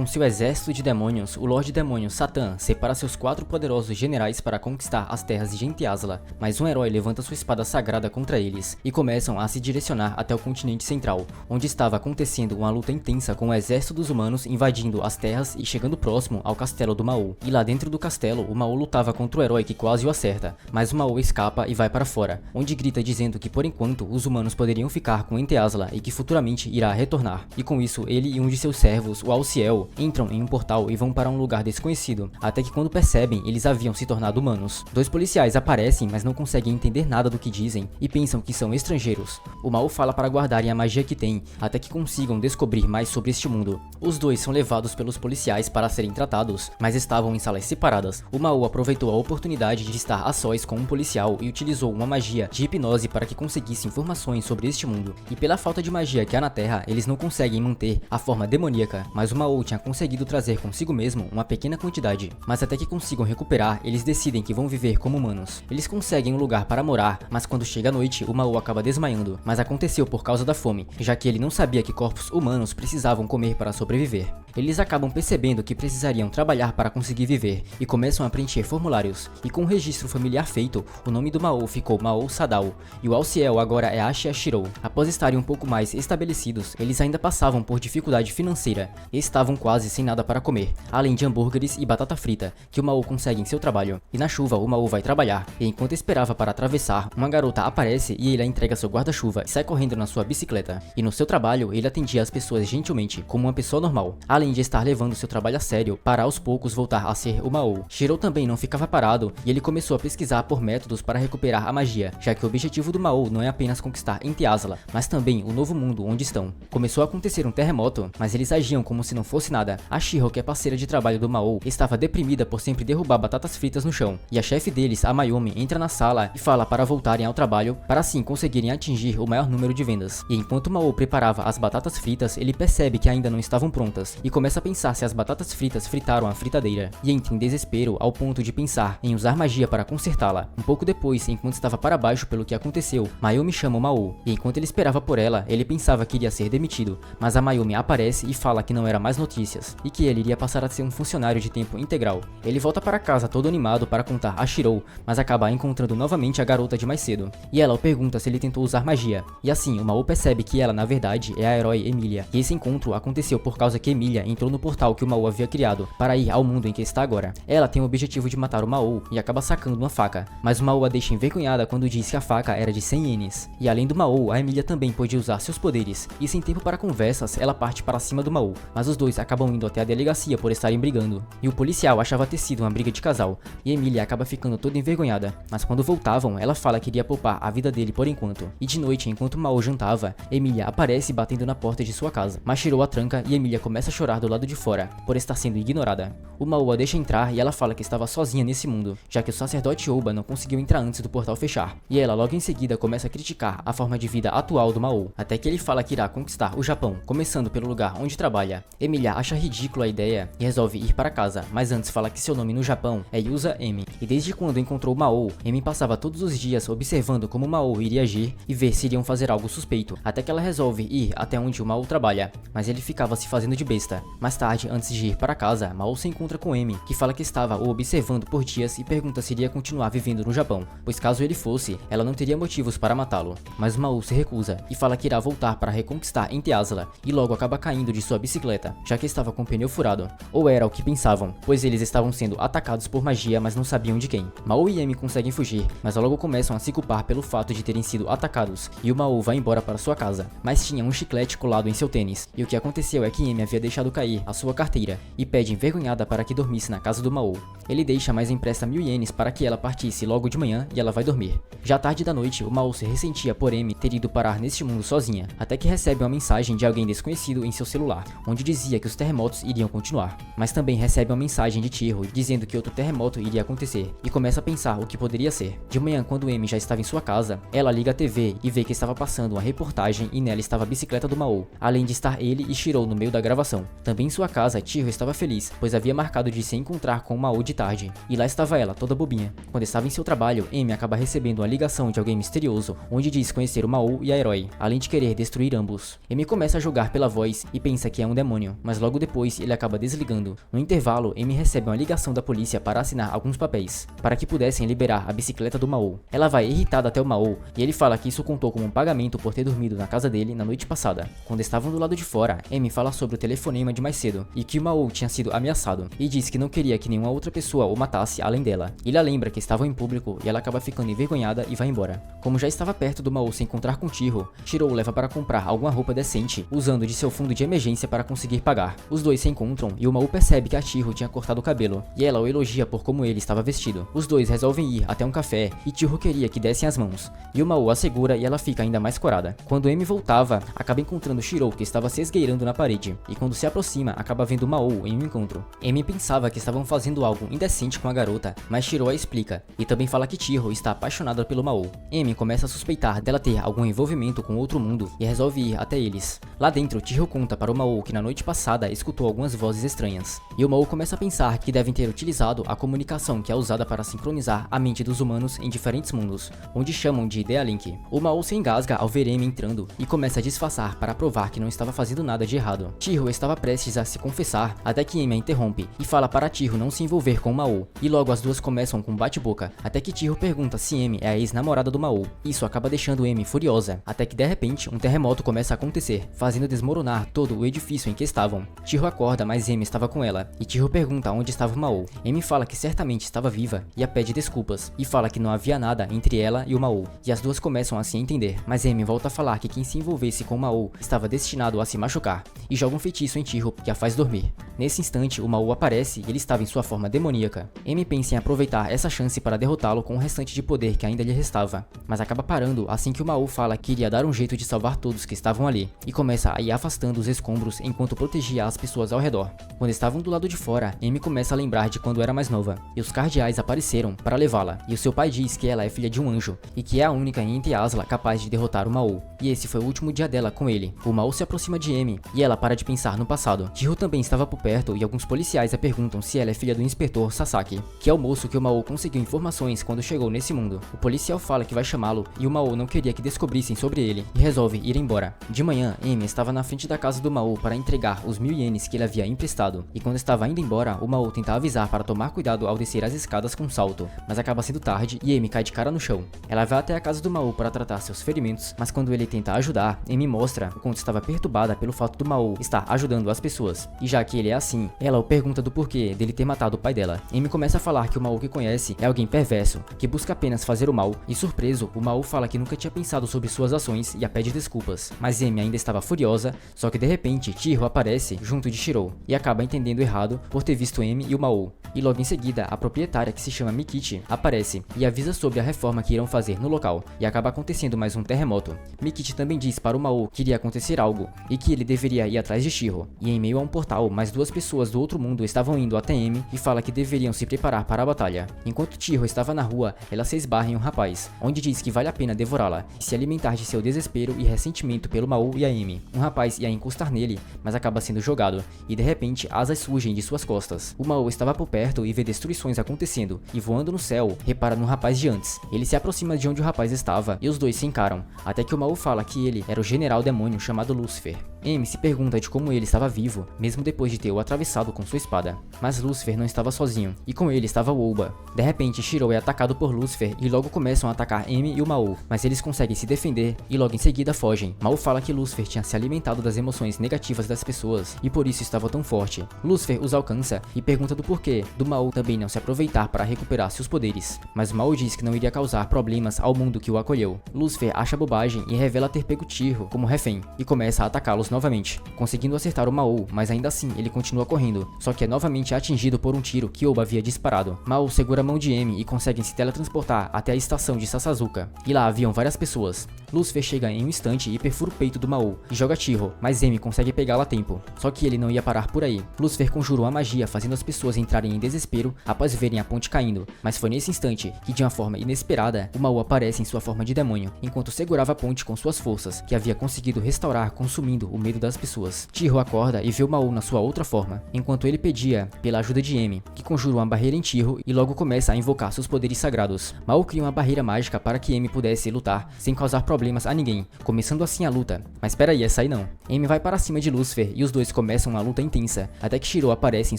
Com seu exército de demônios, o Lorde Demônio Satã separa seus 4 poderosos generais para conquistar as terras de Gente Asla, mas um herói levanta sua espada sagrada contra eles e começam a se direcionar até o continente central, onde estava acontecendo uma luta intensa com o exército dos humanos invadindo as terras e chegando próximo ao castelo do Maul. E lá dentro do castelo, o Maul lutava contra o herói que quase o acerta, mas o Maul escapa e vai para fora, onde grita dizendo que por enquanto os humanos poderiam ficar com Gente Asla e que futuramente irá retornar. E com isso, ele e um de seus servos, o Alciel, entram em um portal e vão para um lugar desconhecido, até que quando percebem, eles haviam se tornado humanos. 2 policiais aparecem, mas não conseguem entender nada do que dizem e pensam que são estrangeiros. O Maul fala para guardarem a magia que tem, até que consigam descobrir mais sobre este mundo. Os 2 são levados pelos policiais para serem tratados, mas estavam em salas separadas. O Maul aproveitou a oportunidade de estar a sós com um policial e utilizou uma magia de hipnose para que conseguisse informações sobre este mundo. E pela falta de magia que há na Terra, eles não conseguem manter a forma demoníaca, mas o Maul tinha conseguido trazer consigo mesmo uma pequena quantidade. Mas até que consigam recuperar, eles decidem que vão viver como humanos. Eles conseguem um lugar para morar, mas quando chega a noite, o Maul acaba desmaiando, mas aconteceu por causa da fome, já que ele não sabia que corpos humanos precisavam comer para sobreviver. Eles acabam percebendo que precisariam trabalhar para conseguir viver, e começam a preencher formulários, e com o registro familiar feito, o nome do Maul ficou Maul Sadal, e o Alciel agora é Ashia Shirou. Após estarem um pouco mais estabelecidos, eles ainda passavam por dificuldade financeira, e estavam quase sem nada para comer, além de hambúrgueres e batata frita, que o Maul consegue em seu trabalho. E na chuva, o Maul vai trabalhar, e enquanto esperava para atravessar, uma garota aparece e ele a entrega seu guarda-chuva e sai correndo na sua bicicleta. E no seu trabalho, ele atendia as pessoas gentilmente, como uma pessoa normal, além de estar levando seu trabalho a sério para aos poucos voltar a ser o Maul. Shirou também não ficava parado, e ele começou a pesquisar por métodos para recuperar a magia, já que o objetivo do Maul não é apenas conquistar Gente Asla, mas também o novo mundo onde estão. Começou a acontecer um terremoto, mas eles agiam como se não fosse nada. A Shiro, que é parceira de trabalho do Maul, estava deprimida por sempre derrubar batatas fritas no chão, e a chefe deles, a Mayumi, entra na sala e fala para voltarem ao trabalho, para assim conseguirem atingir o maior número de vendas. E enquanto o Maul preparava as batatas fritas, ele percebe que ainda não estavam prontas, e começa a pensar se as batatas fritas fritaram a fritadeira, e entra em desespero ao ponto de pensar em usar magia para consertá-la. Um pouco depois, enquanto estava para baixo pelo que aconteceu, Mayumi chama o Maul, e enquanto ele esperava por ela, ele pensava que iria ser demitido, mas a Mayumi aparece e fala que não era mais notícias, e que ele iria passar a ser um funcionário de tempo integral. Ele volta para casa todo animado para contar a Shirou, mas acaba encontrando novamente a garota de mais cedo, e ela o pergunta se ele tentou usar magia, e assim o Maul percebe que ela na verdade é a herói Emilia, e esse encontro aconteceu por causa que Emilia entrou no portal que o Maul havia criado para ir ao mundo em que está agora. Ela tem o objetivo de matar o Maul e acaba sacando uma faca, mas o Maul a deixa envergonhada quando diz que a faca era de 100 ienes. E além do Maul, a Emilia também pôde usar seus poderes, e sem tempo para conversas, ela parte para cima do Maul, mas os dois acabam indo até a delegacia por estarem brigando, e o policial achava ter sido uma briga de casal, e Emilia acaba ficando toda envergonhada, mas quando voltavam, ela fala que iria poupar a vida dele por enquanto. E de noite, enquanto o Maul jantava, Emilia aparece batendo na porta de sua casa, mas Shirou a tranca e Emilia começa a chorar do lado de fora, por estar sendo ignorada. O Maul a deixa entrar e ela fala que estava sozinha nesse mundo, já que o sacerdote Oba não conseguiu entrar antes do portal fechar, e ela logo em seguida começa a criticar a forma de vida atual do Maul, até que ele fala que irá conquistar o Japão, começando pelo lugar onde trabalha. Emilia acha ridícula a ideia e resolve ir para casa, mas antes fala que seu nome no Japão é Yusa Emi, e desde quando encontrou Maul, Emi passava todos os dias observando como Maul iria agir e ver se iriam fazer algo suspeito, até que ela resolve ir até onde o Maul trabalha, mas ele ficava se fazendo de besta. Mais tarde, antes de ir para casa, Maul se encontra com Emi, que fala que estava o observando por dias e pergunta se iria continuar vivendo no Japão, pois caso ele fosse, ela não teria motivos para matá-lo. Mas o Maul se recusa e fala que irá voltar para reconquistar Gente Asla, e logo acaba caindo de sua bicicleta, já que estava com o pneu furado. Ou era o que pensavam, pois eles estavam sendo atacados por magia, mas não sabiam de quem. Maul e Emi conseguem fugir, mas logo começam a se culpar pelo fato de terem sido atacados, e o Maul vai embora para sua casa, mas tinha um chiclete colado em seu tênis, e o que aconteceu é que Emi havia deixado cair a sua carteira, e pede envergonhada para que dormisse na casa do Maul. Ele deixa, mas empresta 1000 ienes para que ela partisse logo de manhã e ela vai dormir. Já tarde da noite, o Maul se ressentia por Emi ter ido parar neste mundo sozinha, até que recebe uma mensagem de alguém desconhecido em seu celular, onde dizia que os terremotos iriam continuar, mas também recebe uma mensagem de Chihiro dizendo que outro terremoto iria acontecer, e começa a pensar o que poderia ser. De manhã, quando Emi já estava em sua casa, ela liga a TV e vê que estava passando uma reportagem e nela estava a bicicleta do Maul, além de estar ele e Shirou no meio da gravação. Também em sua casa, Chiho estava feliz, pois havia marcado de se encontrar com Mao de tarde. E lá estava ela, toda bobinha. Quando estava em seu trabalho, Amy acaba recebendo uma ligação de alguém misterioso, onde diz conhecer o Mao e a Herói, além de querer destruir ambos. Amy começa a julgar pela voz e pensa que é um demônio, mas logo depois ele acaba desligando. No intervalo, Amy recebe uma ligação da polícia para assinar alguns papéis, para que pudessem liberar a bicicleta do Mao. Ela vai irritada até o Mao, e ele fala que isso contou como um pagamento por ter dormido na casa dele na noite passada. Quando estavam do lado de fora, Amy fala sobre o telefonema de mais cedo, e que o Mao tinha sido ameaçado, e diz que não queria que nenhuma outra pessoa o matasse além dela. Ele lembra que estavam em público, e ela acaba ficando envergonhada e vai embora. Como já estava perto do Mao se encontrar com Chiho, Shiro o leva para comprar alguma roupa decente, usando de seu fundo de emergência para conseguir pagar. Os dois se encontram, e o Mao percebe que a Chiho tinha cortado o cabelo, e ela o elogia por como ele estava vestido. Os dois resolvem ir até um café, e Chiho queria que dessem as mãos, e o Mao a segura e ela fica ainda mais corada. Quando Amy voltava, acaba encontrando Shiro, que estava se esgueirando na parede, e quando se aproxima, acaba vendo Mao em um encontro. Amy pensava que estavam fazendo algo indecente com a garota, mas Shiro a explica, e também fala que Chiho está apaixonada pelo Mao. Amy começa a suspeitar dela ter algum envolvimento com outro mundo, e resolve ir até eles. Lá dentro, Chiho conta para o Mao que na noite passada escutou algumas vozes estranhas, e o Mao começa a pensar que devem ter utilizado a comunicação que é usada para sincronizar a mente dos humanos em diferentes mundos, onde chamam de Idealink. O Mao se engasga ao ver Amy entrando e começa a disfarçar para provar que não estava fazendo nada de errado. Chiho estava prestes a se confessar, até que Amy a interrompe e fala para Chiho não se envolver com o Mao, e logo as duas começam com um bate-boca, até que Chiho pergunta se Amy é a ex-namorada do Mao. Isso acaba deixando Amy furiosa, até que de repente um terremoto começa a acontecer, fazendo desmoronar todo o edifício em que estavam. Chiho acorda, mas Amy estava com ela, e Chiho pergunta onde estava o Mao. Amy fala que certamente estava viva e a pede desculpas, e fala que não havia nada entre ela e o Mao, e as duas começam a se entender, mas Amy volta a falar que quem se envolvesse com o Mao estava destinado a se machucar, e joga um feitiço em Chiho que a faz dormir. Nesse instante, o Mao aparece e ele estava em sua forma demoníaca. Amy pensa em aproveitar essa chance para derrotá-lo com o restante de poder que ainda lhe restava, mas acaba parando assim que o Mao fala que iria dar um jeito de salvar todos que estavam ali, e começa a ir afastando os escombros enquanto protegia as pessoas ao redor. Quando estavam do lado de fora, Amy começa a lembrar de quando era mais nova, e os cardeais apareceram para levá-la, e o seu pai diz que ela é filha de um anjo, e que é a única em Ente Asla capaz de derrotar o Mao, e esse foi o último dia dela com ele. O Mao se aproxima de Amy, e ela para de pensar no passado. Chiho também estava por perto, e alguns policiais a perguntam se ela é filha do inspetor Sasaki, que é o moço que o Mao conseguiu informações quando chegou nesse mundo. O policial fala que vai chamá-lo, e o Mao não queria que descobrissem sobre ele, e resolve ir embora. De manhã, Amy estava na frente da casa do Mao para entregar os 1000 ienes que ele havia emprestado, e quando estava indo embora, o Mao tenta avisar para tomar cuidado ao descer as escadas com salto, mas acaba sendo tarde e Amy cai de cara no chão. Ela vai até a casa do Mao para tratar seus ferimentos, mas quando ele tenta ajudar, Amy mostra o quanto estava perturbada pelo fato do Mao estar ajudando as pessoas, e já que ele é assim, ela o pergunta do porquê dele ter matado o pai dela. Amy começa a falar que o Mao que conhece é alguém perverso, que busca apenas fazer o mal, e surpreso, o Mao fala que nunca tinha pensado sobre suas ações e a pede desculpas, mas Amy ainda estava furiosa, só que de repente Chiho aparece junto de Shiro, e acaba entendendo errado por ter visto Amy e o Mao, e logo em seguida a proprietária, que se chama Mikichi, aparece e avisa sobre a reforma que irão fazer no local, e acaba acontecendo mais um terremoto. Mikichi também diz para o Mao que iria acontecer algo, e que ele deveria ir atrás de Chiho, e em meio a um portal, mais duas pessoas do outro mundo estavam indo até Amy e fala que deveriam se preparar para a batalha. Enquanto Chiho estava na rua, ela se esbarra em um rapaz, onde diz que vale a pena devorá-la, e se alimentar de seu desespero e ressentimento pelo Mao e a Amy. Um rapaz ia encostar nele, mas acaba sendo jogado, e de repente asas surgem de suas costas. O Mao estava por perto e vê destruições acontecendo, e voando no céu, repara no rapaz de antes. Ele se aproxima de onde o rapaz estava, e os dois se encaram, até que o Mao fala que ele era o general demônio chamado Lúcifer. Amy se pergunta de como ele estava vivo, mesmo depois de ter o atravessado com sua espada. Mas Lúcifer não estava sozinho, e com ele estava o Oba. De repente, Shiro é atacado por Lúcifer e logo começam a atacar Amy e o Mao, mas eles conseguem se defender e logo em seguida fogem. Mao fala que Lúcifer tinha se alimentado das emoções negativas das pessoas e por isso estava tão forte. Lúcifer os alcança e pergunta do porquê do Mao também não se aproveitar para recuperar seus poderes, mas Mao diz que não iria causar problemas ao mundo que o acolheu. Lúcifer acha bobagem e revela ter pego Chiho como refém e começa a atacá-los novamente, conseguindo acertar o Mao, mas ainda assim ele continua correndo, só que é novamente atingido por um tiro que Oba havia disparado. Mao segura a mão de Amy e conseguem se teletransportar até a estação de Sasazuka, e lá haviam várias pessoas. Lucifer chega em um instante e perfura o peito do Mao e joga Chiho, mas Emi consegue pegá-la a tempo. Só que ele não ia parar por aí. Lucifer conjurou a magia, fazendo as pessoas entrarem em desespero após verem a ponte caindo, mas foi nesse instante que, de uma forma inesperada, o Mao aparece em sua forma de demônio, enquanto segurava a ponte com suas forças, que havia conseguido restaurar consumindo o medo das pessoas. Chiho acorda e vê o Mao na sua outra forma, enquanto ele pedia pela ajuda de Emi, que conjurou uma barreira em Chiho e logo começa a invocar seus poderes sagrados. Mao cria uma barreira mágica para que Emi pudesse lutar sem causar problemas a ninguém, começando assim a luta. Mas peraí, essa aí não. Emi vai para cima de Lucifer e os dois começam uma luta intensa, até que Shiro aparece em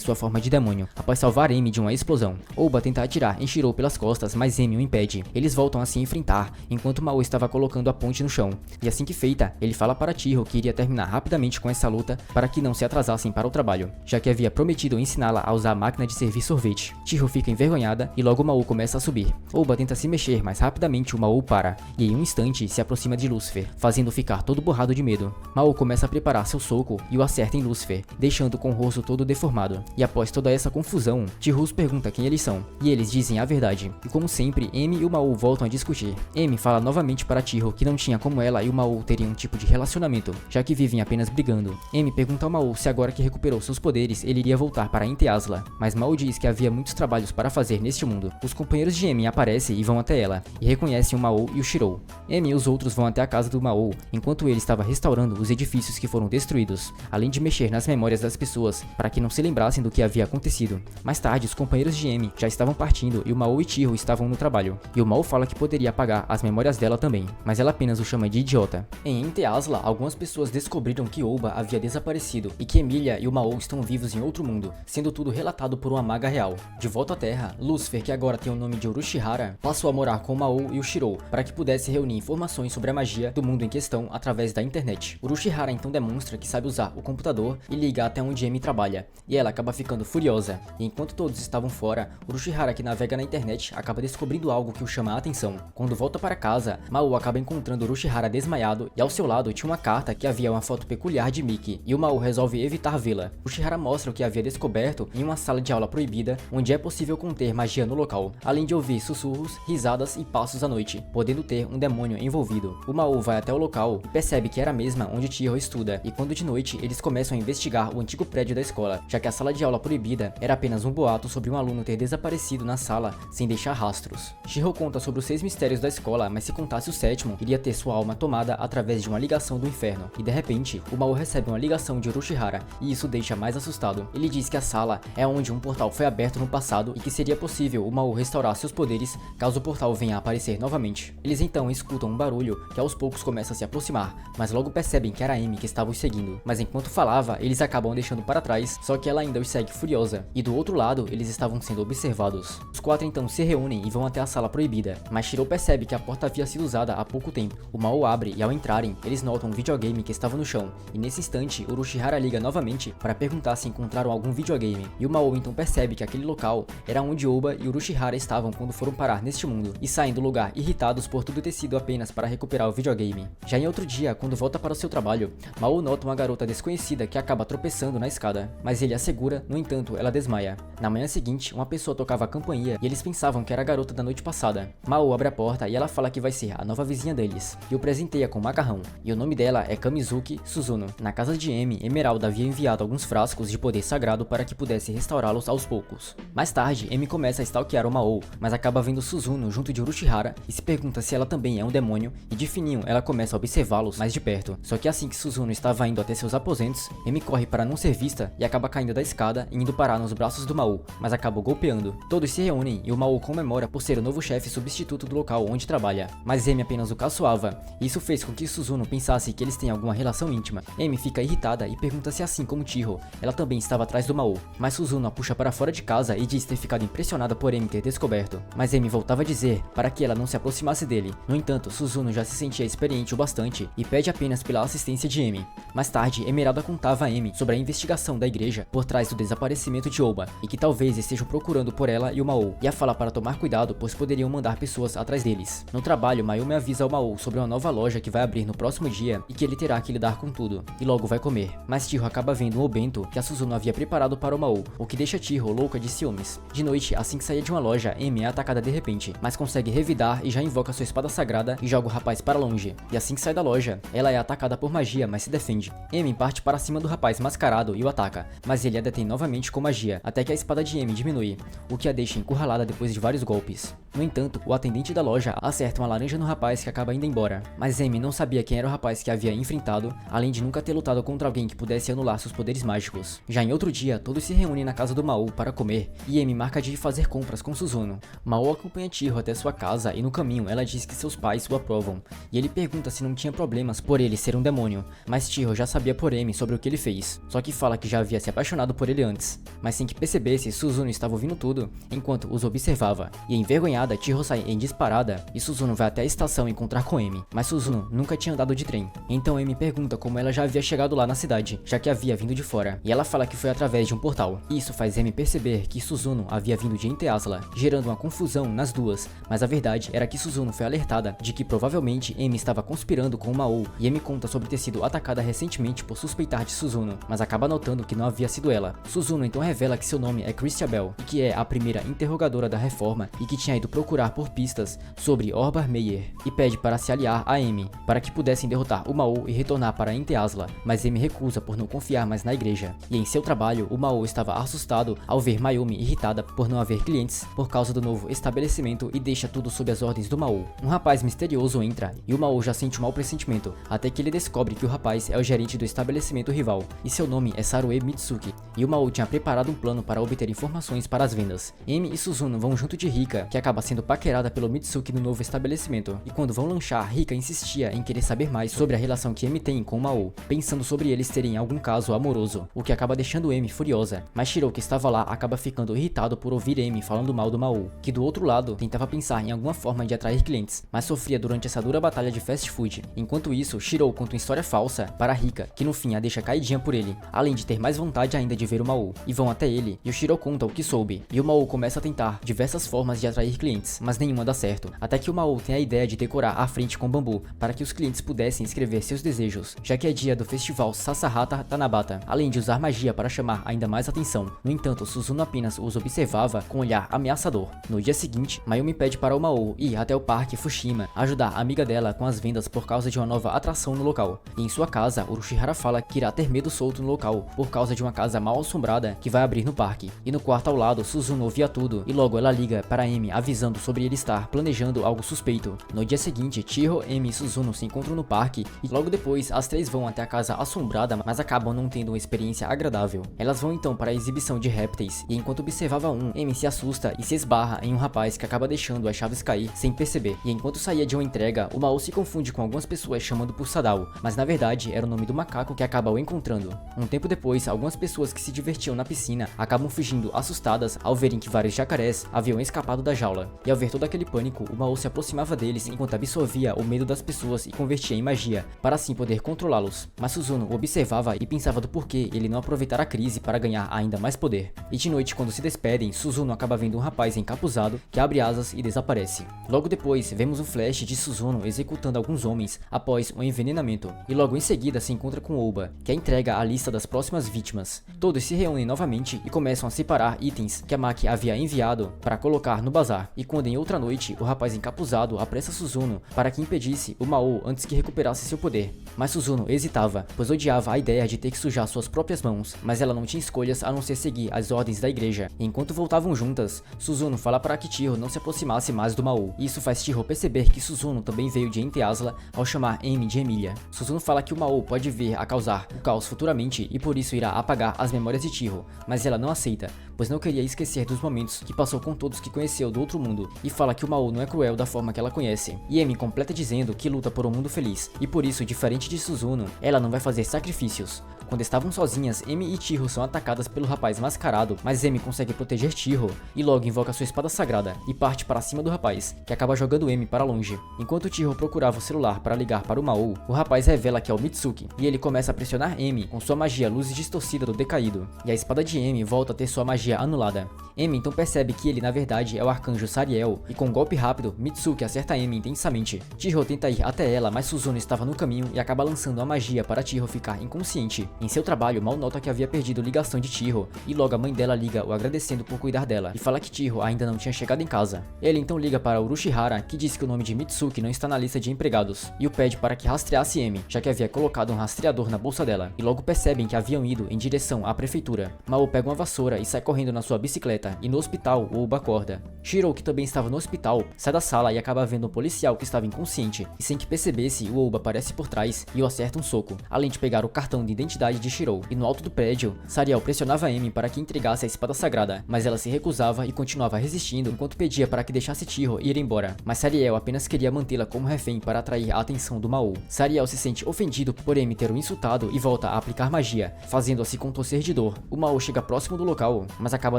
sua forma de demônio, após salvar Emi de uma explosão. Oba tenta atirar em Shiro pelas costas, mas Emi o impede. Eles voltam a se enfrentar, enquanto Mao estava colocando a ponte no chão. E assim que feita, ele fala para Chiho que iria terminar rapidamente com essa luta para que não se atrasassem para o trabalho, já que havia prometido ensiná-la a usar a máquina de servir sorvete. Chiho fica envergonhada e logo Mao começa a subir. Oba tenta se mexer, mas rapidamente o Mao para, e em um instante se aproxima de Lucifer, fazendo ficar todo borrado de medo. Mao começa a preparar seu soco e o acerta em Lucifer, deixando com o rosto todo deformado. E após toda essa confusão, Chiho pergunta quem eles são, e eles dizem a verdade. E como sempre, Emi e o Mao voltam a discutir. Emi fala novamente para Chiho que não tinha como ela e o Mao terem um tipo de relacionamento, já que vivem apenas brigando. Emi pergunta ao Mao se agora que recuperou seus poderes, ele iria voltar para Ente Asla, mas Mao diz que havia muitos trabalhos para fazer neste mundo. Os companheiros de Emi aparecem e vão até ela, e reconhecem o Mao e o Shirou. Emi e os outros vão até a casa do Mao, enquanto ele estava restaurando os edifícios que foram destruídos, além de mexer nas memórias das pessoas, para que não se lembrassem do que havia acontecido. Mais tarde, os companheiros de Emi já estavam partindo e o Mao e Chiho estavam no trabalho, e o Mao fala que poderia apagar as memórias dela também, mas ela apenas o chama de idiota. Em Ente Asla, algumas pessoas descobriram que Oba havia desaparecido e que Emilia e o Mao estão vivos em outro mundo, sendo tudo relatado por uma maga real. De volta à Terra, Lucifer, que agora tem o nome de Urushihara, passou a morar com o Mao e o Shirou, para que pudesse reunir informações sobre a magia do mundo em questão através da internet. Urushihara então demonstra que sabe usar o computador e liga até onde Emi trabalha, e ela acaba ficando furiosa. E enquanto todos estavam fora, Urushihara, que navega na internet, acaba descobrindo algo que o chama a atenção. Quando volta para casa, Mao acaba encontrando Urushihara desmaiado, e ao seu lado tinha uma carta que havia uma foto peculiar de Miki, e o Mao resolve evitar vê-la. Urushihara mostra o que havia descoberto em uma sala de aula proibida, onde é possível conter magia no local, além de ouvir sussurros, risadas e passos à noite, podendo ter um demônio envolvido. O Mao vai até o local e percebe que era a mesma onde Chiho estuda, e quando de noite eles começam a investigar o antigo prédio da escola, já que a sala de aula proibida era apenas um boato sobre um aluno ter desaparecido na sala sem deixar rastros. Chiho conta sobre os 6 mistérios da escola, mas se contasse o 7º, iria ter sua alma tomada através de uma ligação do inferno, e de repente, o Mao recebe uma ligação de Urushihara, e isso deixa mais assustado. Ele diz que a sala é onde um portal foi aberto no passado e que seria possível o Mao restaurar seus poderes caso o portal venha a aparecer novamente. Eles então escutam um barulho que aos poucos começa a se aproximar, mas logo percebem que era Emi que estava os seguindo. Mas enquanto falava, eles acabam deixando para trás, só que ela ainda os segue furiosa. E do outro lado, eles estavam sendo observados. Os 4 então se reúnem e vão até a sala proibida, mas Shirou percebe que a porta havia sido usada há pouco tempo. O Mao abre e ao entrarem, eles notam um videogame que estava no chão, e nesse instante, Urushihara liga novamente para perguntar se encontraram algum videogame, e o Mao então percebe que aquele local era onde Oba e Urushihara estavam quando foram parar neste mundo, e saem do lugar irritados por tudo ter sido apenas para recuperar o videogame. Já em outro dia, quando volta para o seu trabalho, Mao nota uma garota desconhecida que acaba tropeçando na escada, mas ele a segura, no entanto, ela desmaia. Na manhã seguinte, uma pessoa tocava a campainha e eles pensavam que era a garota da noite passada. Mao abre a porta e ela fala que vai ser a nova vizinha deles, e o presenteia com macarrão, e o nome dela é Kamizuki Suzuno. Na casa de Emi, Emerald havia enviado alguns frascos de poder sagrado para que pudesse restaurá-los aos poucos. Mais tarde, Emi começa a stalkear o Mao, mas acaba vendo Suzuno junto de Urushihara e se pergunta se ela também é um demônio, e de fininho ela começa a observá-los mais de perto. Só que assim que Suzuno estava indo até seus aposentos, Emi corre para não ser vista e acaba caindo da escada e indo parar nos braços do Mao, mas acaba golpeando. Todos se reúnem e o Mao comemora por ser o novo chefe substituto do local onde trabalha, mas Emi apenas o caçoava, e isso fez com que Suzuno pensasse que eles têm alguma relação íntima. Emi fica irritada e pergunta se assim como Chiho, ela também estava atrás do Mao, mas Suzuno a puxa para fora de casa e diz ter ficado impressionada por Emi ter descoberto, mas Emi voltava a dizer para que ela não se aproximasse dele. No entanto, Suzuno já se sentia experiente o bastante e pede apenas pela assistência de Emi. Mais tarde, Emeralda contava a Emi sobre a investigação da igreja por trás do desaparecimento de Oba, e que talvez estejam procurando por ela e o Mao, e a fala para tomar cuidado pois poderiam mandar pessoas atrás deles. No trabalho, Mayumi avisa ao Mao sobre uma nova loja que vai abrir no próximo dia e que ele terá que lidar com tudo, e logo vai comer. Mas Chiho acaba vendo um obento que a Suzuno havia preparado para o Mao, o que deixa Chiho Chiho louca de ciúmes. De noite, assim que saía de uma loja, Emi é atacada de repente, mas consegue revidar e já invoca sua espada sagrada e joga o rapaz para longe. E assim que sai da loja, ela é atacada por magia, mas se defende. Emi parte para cima do rapaz mascarado e o ataca, mas ele a detém novamente com magia, até que a espada de Emi diminui, o que a deixa encurralada depois de vários golpes. No entanto, o atendente da loja acerta uma laranja no rapaz que acaba indo embora, mas Emi não sabia quem era o rapaz que havia enfrentado, além de nunca ter lutado contra alguém que pudesse anular seus poderes mágicos. Já em outro dia, todos se reúnem na casa do Mao para comer, e Emi marca de ir fazer compras com Suzuno. Mao acompanha Chiho até sua casa e no caminho ela diz que seus pais o aprovam, e ele pergunta se não tinha problemas por ele ser um demônio, mas Chiho já sabia por Emi sobre o que ele fez, só que fala que já havia se apaixonado por ele antes. Mas sem que percebesse, Suzuno estava ouvindo tudo, enquanto os observava, e envergonhada, Chiho sai em disparada, e Suzuno vai até a estação encontrar com Emi, mas Suzuno nunca tinha andado de trem. Então Emi pergunta como ela já havia chegado lá na cidade, já que havia vindo de fora, e ela fala que foi através de um portal. Isso faz Emi perceber que Suzuno havia vindo de Enteasla, gerando uma confusão nas duas, mas a verdade era que Suzuno foi alertada de que provavelmente Emi estava conspirando com o Mao, e Emi conta sobre ter sido atacada recentemente por suspeitar de Suzuno, mas acaba notando que não havia sido ela. Suzuno então revela que seu nome é Christabel, e que é a primeira interrogadora da reforma, e que tinha ido procurar por pistas sobre Orbar Meyer, e pede para se aliar a Emi, para que pudessem derrotar o Mao e retornar para Enteasla, mas Emi recusa por não confiar mais na igreja. E em seu trabalho, o Mao estava assustado ao ver Mayumi irritada por não haver clientes por causa do novo estabelecimento e deixa tudo sob as ordens do Mao. Um rapaz misterioso entra e o Mao já sente um mau pressentimento, até que ele descobre que o rapaz é o gerente do estabelecimento rival, e seu nome é Sarue Mitsuki, e o Mao tinha preparado um plano para obter informações para as vendas. Emi e Suzuno vão junto de Rika, que acaba sendo paquerada pelo Mitsuki no novo estabelecimento, e quando vão lanchar, Rika insistia em querer saber mais sobre a relação que Emi tem com o Mao, pensando sobre eles terem algum caso amoroso, o que acaba deixando Emi furiosa, mas Shiro, que estava lá, acaba ficando irritado por ouvir Emi falando mal do Mao, que do outro lado tentava pensar em alguma forma de atrair clientes, mas sofria durante essa dura batalha de fast food. Enquanto isso, Shiro conta uma história falsa para Rika, que no fim a deixa caidinha por ele, além de ter mais vontade ainda de ver o Mao, e vão até ele, e o Shiro conta o que soube, e o Mao começa a tentar diversas formas de atrair clientes, mas nenhuma dá certo, até que o Mao tem a ideia de decorar a frente com bambu, para que os clientes pudessem escrever seus desejos, já que é dia do festival Sasahata Tanabata, além de usar magia para chamar ainda mais atenção. No entanto, Suzuno apenas os observava com um olhar ameaçador. No dia seguinte, Mayumi pede para o Mao ir até o parque Fushima, ajudar a amiga dela com as vendas por causa de uma nova atração no local. E em sua casa, Urushihara fala que irá ter medo solto no local, por causa de uma casa mal assombrada que vai abrir no parque. E no quarto ao lado, Suzuno ouvia tudo, e logo ela liga para Emi avisando sobre ele estar planejando algo suspeito. No dia seguinte, Chiho, Emi e Suzuno se encontram no parque, e logo depois as três vão até a casa assombrada, mas acabam não tendo uma experiência agradável. Elas vão então para a exibição de répteis, e enquanto observava Emi se assusta e se esbarra em um rapaz que acaba deixando as chaves cair sem perceber. E enquanto saía de uma entrega, o Mao se confunde com algumas pessoas chamando por Sadao, mas na verdade era o nome do macaco que acaba o encontrando. Um tempo depois, algumas pessoas que se divertiam na piscina acabam fugindo assustadas ao verem que vários jacarés haviam escapado da jaula. E ao ver todo aquele pânico, o Mao se aproximava deles enquanto absorvia o medo das pessoas e convertia em magia, para assim poder controlá-los. Mas Suzuno o observava e pensava do porquê ele não aproveitar a crise para ganhar ainda mais poder. E de noite, quando se despedem, Suzuno acaba vendo um rapaz encapuzado que abre asas e desaparece. Logo depois, vemos um flash de Suzuno executando alguns homens após um envenenamento, e logo em seguida se encontra com Oba, que entrega a lista das próximas vítimas. Todos se reúnem novamente e começam a separar itens que a Maki havia enviado para colocar no bazar, e quando em outra noite o rapaz encapuzado apressa Suzuno para que impedisse o Mao antes que recuperasse seu poder. Mas Suzuno hesitava, pois odiava a ideia de ter que sujar suas próprias mãos, mas ela não tinha escolhas a não ser seguir as ordens da igreja. E enquanto voltavam juntas, Suzuno fala para que Chiho não se aproximasse mais do Mao. Isso faz Chiho perceber que Suzuno também veio de Enteasla ao chamar Emi de Emília. Suzuno fala que o Mao pode vir a causar o caos futuramente e por isso irá apagar as memórias de Chiho, mas ela não aceita, pois não queria esquecer dos momentos que passou com todos que conheceu do outro mundo, e fala que o Mao não é cruel da forma que ela conhece. E Emi completa dizendo que luta por um mundo feliz, e por isso, diferente de Suzuno, ela não vai fazer sacrifícios. Quando estavam sozinhas, Emi e Chiho são atacadas pelo rapaz mascarado, mas Emi consegue proteger Chiho e logo invoca sua espada sagrada e parte para cima do rapaz, que acaba jogando Emi para longe. Enquanto Chiho procurava o celular para ligar para o Mao, o rapaz revela que é o Mitsuki, e ele começa a pressionar Emi com sua magia luz distorcida do decaído, e a espada de Emi volta a ter sua magia magia anulada. Emi então percebe que ele na verdade é o arcanjo Sariel, e com um golpe rápido, Mitsuki acerta Emi intensamente. Chiho tenta ir até ela, mas Suzuno estava no caminho e acaba lançando a magia para Chiho ficar inconsciente. Em seu trabalho, Mal nota que havia perdido ligação de Chiho, e logo a mãe dela liga o agradecendo por cuidar dela, e fala que Chiho ainda não tinha chegado em casa. Ele então liga para Urushihara, que diz que o nome de Mitsuki não está na lista de empregados, e o pede para que rastreasse Emi, já que havia colocado um rastreador na bolsa dela, e logo percebem que haviam ido em direção à prefeitura. Mao pega uma vassoura e sai correndo na sua bicicleta, e no hospital, Ouba acorda. Shiro, que também estava no hospital, sai da sala e acaba vendo um policial que estava inconsciente, e sem que percebesse, o Ouba aparece por trás e o acerta um soco, além de pegar o cartão de identidade de Shiro. E no alto do prédio, Sariel pressionava Emi para que entregasse a espada sagrada, mas ela se recusava e continuava resistindo enquanto pedia para que deixasse Chiho ir embora. Mas Sariel apenas queria mantê-la como refém para atrair a atenção do Mao. Sariel se sente ofendido por Emi ter o insultado e volta a aplicar magia, fazendo-a se contorcer de dor. O Mao chega próximo do local, mas acaba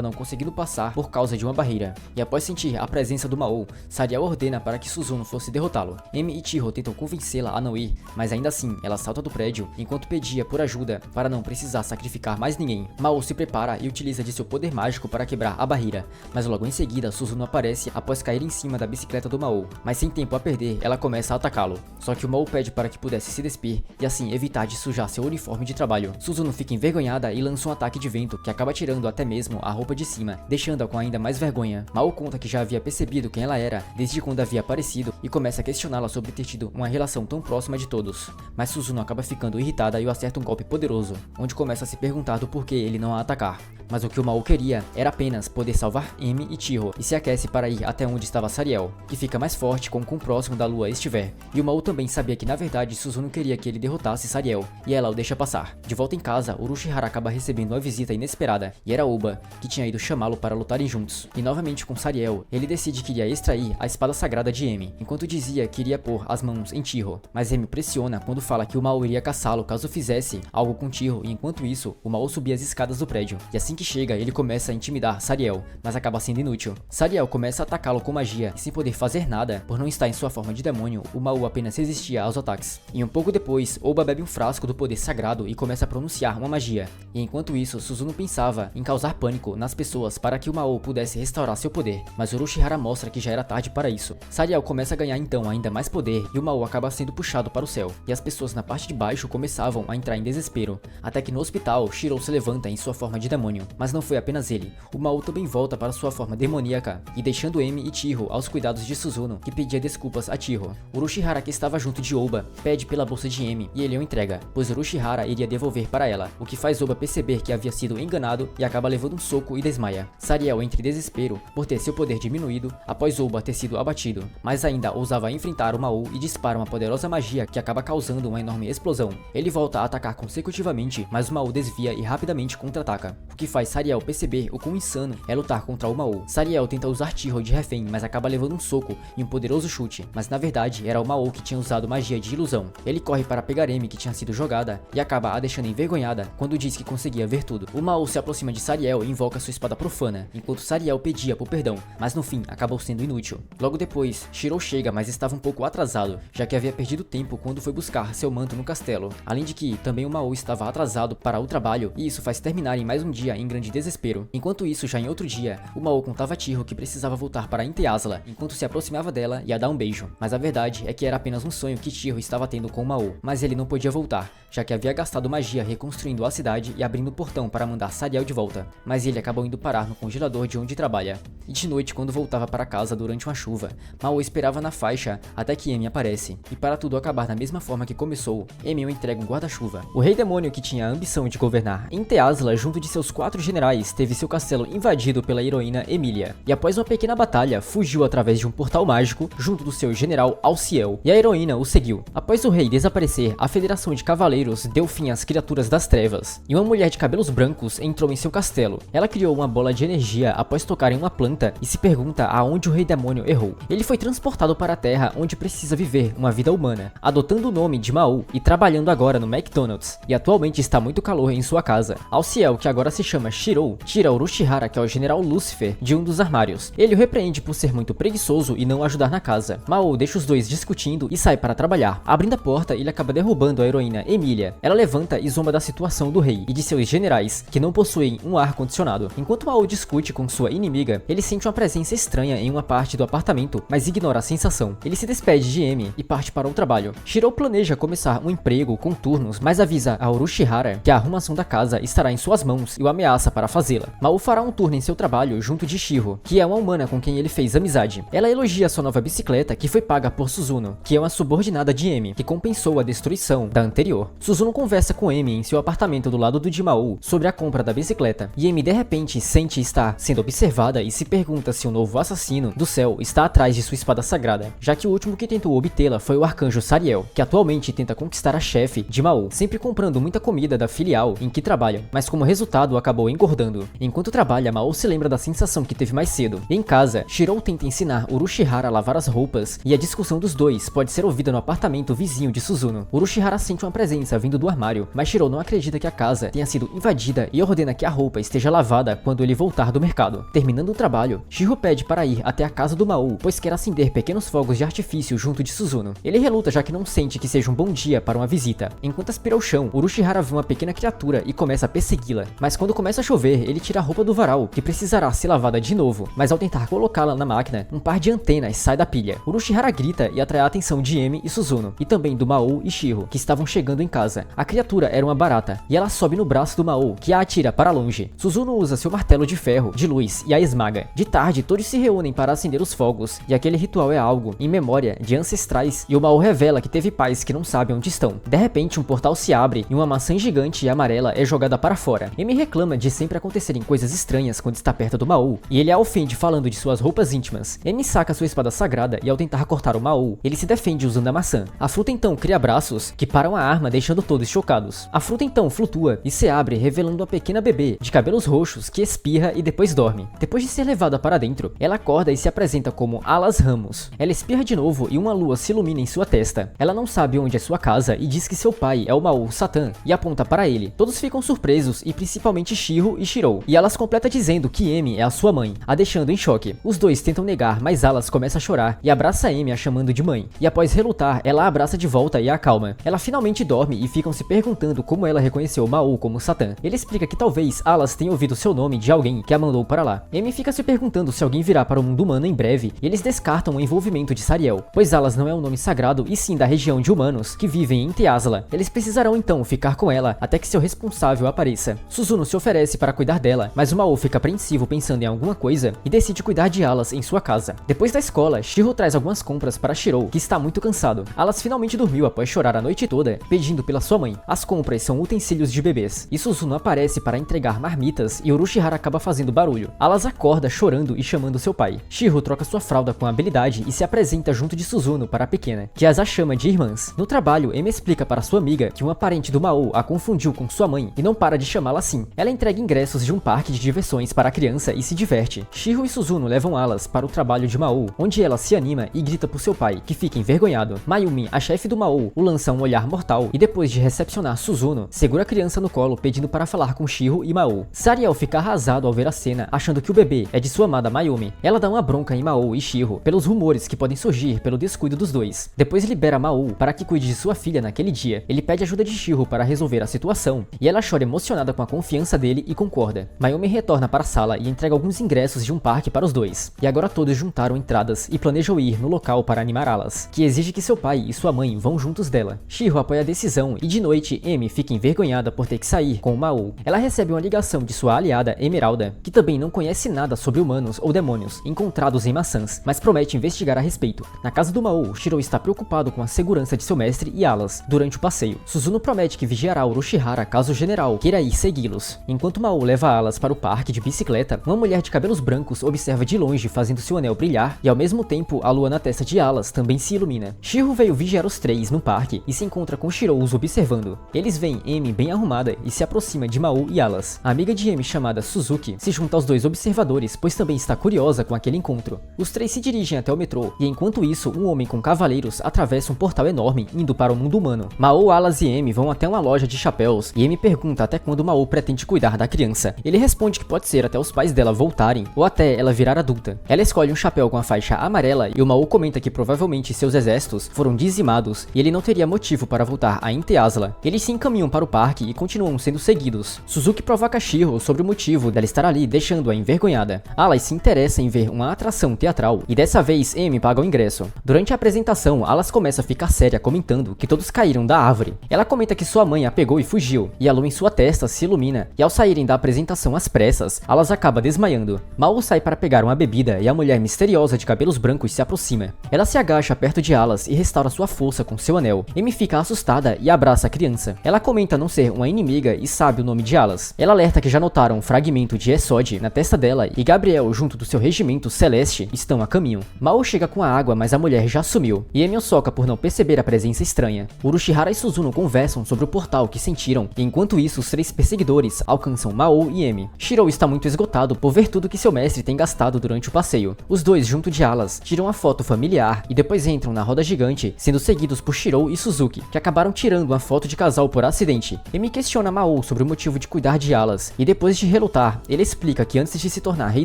não conseguindo passar por causa de uma barreira. E após sentir a presença do Mao, Sariel ordena para que Suzuno fosse derrotá-lo. Emi e Chiho tentam convencê-la a não ir, mas ainda assim ela salta do prédio enquanto pedia por ajuda para não precisar sacrificar mais ninguém. Mao se prepara e utiliza de seu poder mágico para quebrar a barreira, mas logo em seguida Suzuno aparece após cair em cima da bicicleta do Mao. Mas sem tempo a perder, ela começa a atacá-lo. Só que o Mao pede para que pudesse se despir e assim evitar de sujar seu uniforme de trabalho. Suzuno fica envergonhada e lança um ataque de vento que acaba tirando até mesmo a roupa de cima, deixando-a com ainda mais vergonha. Mao conta que já havia percebido quem ela era desde quando havia aparecido e começa a questioná-la sobre ter tido uma relação tão próxima de todos. Mas Suzuno acaba ficando irritada e o acerta um golpe poderoso, onde começa a se perguntar do porquê ele não a atacar. Mas o que o Mao queria era apenas poder salvar Emi e Chiho, e se aquece para ir até onde estava Sariel, que fica mais forte com o quão próximo da lua estiver. E o Mao também sabia que na verdade Suzuno queria que ele derrotasse Sariel, e ela o deixa passar. De volta em casa, Urushihara acaba recebendo uma visita inesperada, e era Ouba, que tinha ido chamá-lo para lutarem juntos. E novamente com Sariel, ele decide que iria extrair a espada sagrada de Emi, enquanto dizia que iria pôr as mãos em Chiho. Mas Emi pressiona quando fala que o Mao iria caçá-lo caso fizesse algo com Chiho, e enquanto isso, o Mao subia as escadas do prédio. E assim que chega, ele começa a intimidar Sariel, mas acaba sendo inútil. Sariel começa a atacá-lo com magia, e sem poder fazer nada, por não estar em sua forma de demônio, o Mao apenas resistia aos ataques. E um pouco depois, Ouba bebe um frasco do poder sagrado e começa a pronunciar uma magia. E enquanto isso, Suzuno pensava em causar pânico nas pessoas para que o Mao pudesse restaurar seu poder, mas Urushihara mostra que já era tarde para isso. Sariel começa a ganhar então ainda mais poder e o Mao acaba sendo puxado para o céu, e as pessoas na parte de baixo começavam a entrar em desespero, até que no hospital, Shiro se levanta em sua forma de demônio. Mas não foi apenas ele, o Mao também volta para sua forma demoníaca, e deixando Emi e Chiho aos cuidados de Suzuno, que pedia desculpas a Chiho. Urushihara, que estava junto de Ouba, pede pela bolsa de Emi e ele o entrega, pois Urushihara iria devolver para ela, o que faz Ouba perceber que havia sido enganado e acaba levando um soco e desmaia. Sariel entra em desespero por ter seu poder diminuído após Ouba ter sido abatido, mas ainda ousava enfrentar o Mao e dispara uma poderosa magia que acaba causando uma enorme explosão. Ele volta a atacar consecutivamente, mas o Mao desvia e rapidamente contra-ataca, o que faz Sariel perceber o quão insano é lutar contra o Mao. Sariel tenta usar Chiho de refém, mas acaba levando um soco e um poderoso chute, mas na verdade era o Mao que tinha usado magia de ilusão. Ele corre para pegar Emi, que tinha sido jogada, e acaba a deixando envergonhada quando diz que conseguia ver tudo. O Mao se aproxima de Sariel e invoca sua espada profana, enquanto Sariel pedia por perdão, mas no fim acabou sendo inútil. Logo depois, Shiro chega, mas estava um pouco atrasado, já que havia perdido tempo quando foi buscar seu manto no castelo. Além de que, também o Mao estava atrasado para o trabalho, e isso faz terminar em mais um dia em grande desespero. Enquanto isso, já em outro dia, o Mao contava a Chiho que precisava voltar para Inteazla, enquanto se aproximava dela e a dar um beijo. Mas a verdade é que era apenas um sonho que Chiho estava tendo com o Mao, mas ele não podia voltar, já que havia gastado magia reconstruindo a cidade e abrindo o portão para mandar Sariel de volta. Mas ele acabou indo parar no congelador de onde trabalha. E de noite, quando voltava para casa durante uma chuva, Mao esperava na faixa até que Emi aparece. E para tudo acabar da mesma forma que começou, Emi o entrega um guarda-chuva. O rei demônio, que tinha a ambição de governar Inteazla junto de seus 4 generais, teve seu castelo invadido pela heroína Emilia. E após uma pequena batalha, fugiu através de um portal mágico junto do seu general Alciel. E a heroína o seguiu. Após o rei desaparecer, a Federação de Cavaleiros deu fim às criaturas das trevas. E uma mulher de cabelos brancos entrou em seu castelo. Ela criou uma bola de energia após tocar em uma planta e se pergunta aonde o rei demônio errou. Ele foi transportado para a Terra, onde precisa viver uma vida humana, adotando o nome de Mao e trabalhando agora no McDonald's. E atualmente está muito calor em sua casa. Alciel, que agora se chama Shiro, tira Urushihara, que é o general Lucifer, de um dos armários. Ele o repreende por ser muito preguiçoso e não ajudar na casa. Mao deixa os dois discutindo e sai para trabalhar. Abrindo a porta, ele acaba derrubando a heroína Emilia. Ela levanta e zomba da situação do rei e de seus generais, que não possuem um ar-condicionado ar-condicionado. Enquanto Mao discute com sua inimiga, ele sente uma presença estranha em uma parte do apartamento, mas ignora a sensação. Ele se despede de Emi e parte para o trabalho. Shiro planeja começar um emprego com turnos, mas avisa a Urushihara que a arrumação da casa estará em suas mãos e o ameaça para fazê-la. Mao fará um turno em seu trabalho junto de Shiro, que é uma humana com quem ele fez amizade. Ela elogia sua nova bicicleta, que foi paga por Suzuno, que é uma subordinada de Emi, que compensou a destruição da anterior. Suzuno conversa com Emi em seu apartamento do lado do de Mao sobre a compra da bicicleta, e Emi de repente sente estar sendo observada e se pergunta se o novo assassino do céu está atrás de sua espada sagrada, já que o último que tentou obtê-la foi o arcanjo Sariel, que atualmente tenta conquistar a chefe de Mao, sempre comprando muita comida da filial em que trabalha, mas como resultado acabou engordando. Enquanto trabalha, Mao se lembra da sensação que teve mais cedo. Em casa, Shiro tenta ensinar Urushihara a lavar as roupas, e a discussão dos dois pode ser ouvida no apartamento vizinho de Suzuno. Urushihara sente uma presença vindo do armário, mas Shiro não acredita que a casa tenha sido invadida e ordena que a roupa esteja lavada quando ele voltar do mercado. Terminando o trabalho, Shiro pede para ir até a casa do Mao, pois quer acender pequenos fogos de artifício junto de Suzuno. Ele reluta já que não sente que seja um bom dia para uma visita. Enquanto aspira o chão, Urushihara vê uma pequena criatura e começa a persegui-la, mas quando começa a chover, ele tira a roupa do varal, que precisará ser lavada de novo, mas ao tentar colocá-la na máquina, um par de antenas sai da pilha. Urushihara grita e atrai a atenção de Emi e Suzuno, e também do Mao e Shiro, que estavam chegando em casa. A criatura era uma barata, e ela sobe no braço do Mao, que a atira para longe. Suzuno usa seu martelo de ferro, de luz, e a esmaga. De tarde, todos se reúnem para acender os fogos, e aquele ritual é algo em memória de ancestrais, e o Mao revela que teve pais que não sabem onde estão. De repente, um portal se abre, e uma maçã gigante e amarela é jogada para fora. Emi reclama de sempre acontecerem coisas estranhas quando está perto do Mao, e ele a ofende falando de suas roupas íntimas. Emi saca sua espada sagrada, e ao tentar cortar o Mao, ele se defende usando a maçã. A fruta então cria braços, que param a arma deixando todos chocados. A fruta então flutua e se abre, revelando uma pequena bebê, de cabelos roxos, que espirra e depois dorme. Depois de ser levada para dentro, ela acorda e se apresenta como Alas Ramos. Ela espirra de novo e uma lua se ilumina em sua testa. Ela não sabe onde é sua casa e diz que seu pai é o Mao Satan, e aponta para ele. Todos ficam surpresos, e principalmente Shiro e Shirou, e Alas completa dizendo que Emi é a sua mãe, a deixando em choque. Os dois tentam negar, mas Alas começa a chorar e abraça Emi a chamando de mãe, e após relutar, ela a abraça de volta e a acalma. Ela finalmente dorme e ficam se perguntando como ela reconheceu Mao como Satan. Ele explica que talvez Alas tenha ouvido seu nome de alguém que a mandou para lá. Emi fica se perguntando se alguém virá para o mundo humano em breve, e eles descartam o envolvimento de Sariel, pois Alas não é um nome sagrado e sim da região de humanos que vivem em Teasla. Eles precisarão então ficar com ela até que seu responsável apareça. Suzuno se oferece para cuidar dela, mas o Mao fica apreensivo pensando em alguma coisa e decide cuidar de Alas em sua casa. Depois da escola, Shiro traz algumas compras para Shirou, que está muito cansado. Alas finalmente dormiu após chorar a noite toda, pedindo pela sua mãe. As compras são utensílios de bebês, e Suzuno aparece para entregar marmitas e Urushihara acaba fazendo barulho. Alas acorda chorando e chamando seu pai. Shiro troca sua fralda com habilidade e se apresenta junto de Suzuno para a pequena, que as chama de irmãs. No trabalho, Emi explica para sua amiga que uma parente do Mao a confundiu com sua mãe e não para de chamá-la assim. Ela entrega ingressos de um parque de diversões para a criança e se diverte. Shiro e Suzuno levam Alas para o trabalho de Mao, onde ela se anima e grita por seu pai, que fica envergonhado. Mayumi, a chefe do Mao, o lança um olhar mortal e depois de recepcionar Suzuno, segura a criança no colo pedindo para falar com Shiro e Mao. Sariel fica arrasado ao ver a cena, achando que o bebê é de sua amada Mayumi. Ela dá uma bronca em Mao e Shiro pelos rumores que podem surgir pelo descuido dos dois. Depois libera Mao para que cuide de sua filha naquele dia. Ele pede ajuda de Shiro para resolver a situação, e ela chora emocionada com a confiança dele e concorda. Mayumi retorna para a sala e entrega alguns ingressos de um parque para os dois. E agora todos juntaram entradas e planejam ir no local para animar Alas, que exige que seu pai e sua mãe vão juntos dela. Shiro apoia a decisão e de noite Emi fica envergonhada por ter que sair com o Mao. Ela recebe uma ligação de sua aliada Emeralda, que também não conhece nada sobre humanos ou demônios encontrados em maçãs, mas promete investigar a respeito. Na casa do Mao, Shiro está preocupado com a segurança de seu mestre e Alas durante o passeio. Suzuno promete que vigiará Urushihara caso o general queira ir segui-los. Enquanto Mao leva Alas para o parque de bicicleta, uma mulher de cabelos brancos observa de longe fazendo seu anel brilhar, e ao mesmo tempo a lua na testa de Alas também se ilumina. Shiro veio vigiar os três no parque e se encontra com Shirou os observando. Eles veem Emi bem arrumada e se aproxima de Mao e Alas. A amiga de Emi, chamada Suzuki, se junta aos dois observadores, pois também está curiosa com aquele encontro. Os três se dirigem até o metrô, e enquanto isso, um homem com cavaleiros atravessa um portal enorme indo para o mundo humano. Mao, Alas e Emi vão até uma loja de chapéus, e Emi pergunta até quando Mao pretende cuidar da criança. Ele responde que pode ser até os pais dela voltarem, ou até ela virar adulta. Ela escolhe um chapéu com a faixa amarela, e o Mao comenta que provavelmente seus exércitos foram dizimados, e ele não teria motivo para voltar a Teasla. Eles se encaminham para o parque e continuam sendo seguidos. Suzuki provoca Shiro sobre o motivo dela estar ali, deixando-a envergonhada. Alice se interessa em ver uma atração teatral e dessa vez Amy paga o ingresso. Durante a apresentação, Alice começa a ficar séria comentando que todos caíram da árvore. Ela comenta que sua mãe a pegou e fugiu, e a lua em sua testa se ilumina, e ao saírem da apresentação às pressas, Alice acaba desmaiando. Mal sai para pegar uma bebida e a mulher misteriosa de cabelos brancos se aproxima. Ela se agacha perto de Alice e restaura sua força com seu anel. Amy fica assustada e abraça a criança. Ela comenta não ser uma inimiga e sabe o nome de Alice. Ela alerta que já notaram um fragmento de Yesod na testa dela e Gabriel, junto do seu regimento celeste, estão a caminho. Mal chega com a água, mas a mulher já sumiu, e Amy o soca por não perceber a presença estranha. Urushihara e Suzuno conversam sobre o portal que sentiram, e enquanto isso os 3 perseguidores alcançam Mao e Amy. Shirou está muito esgotado por ver tudo que seu mestre tem gastado durante o passeio. Os dois, junto de Alice, tiram a foto familiar e depois entram na roda gigante, sendo seguidos por Shirou e Suzuki, que acabaram tirando uma foto de casal por acidente. Amy questiona Mao sobre o motivo de cuidar de Alice, e depois de relutar, ele explica que antes de se tornar rei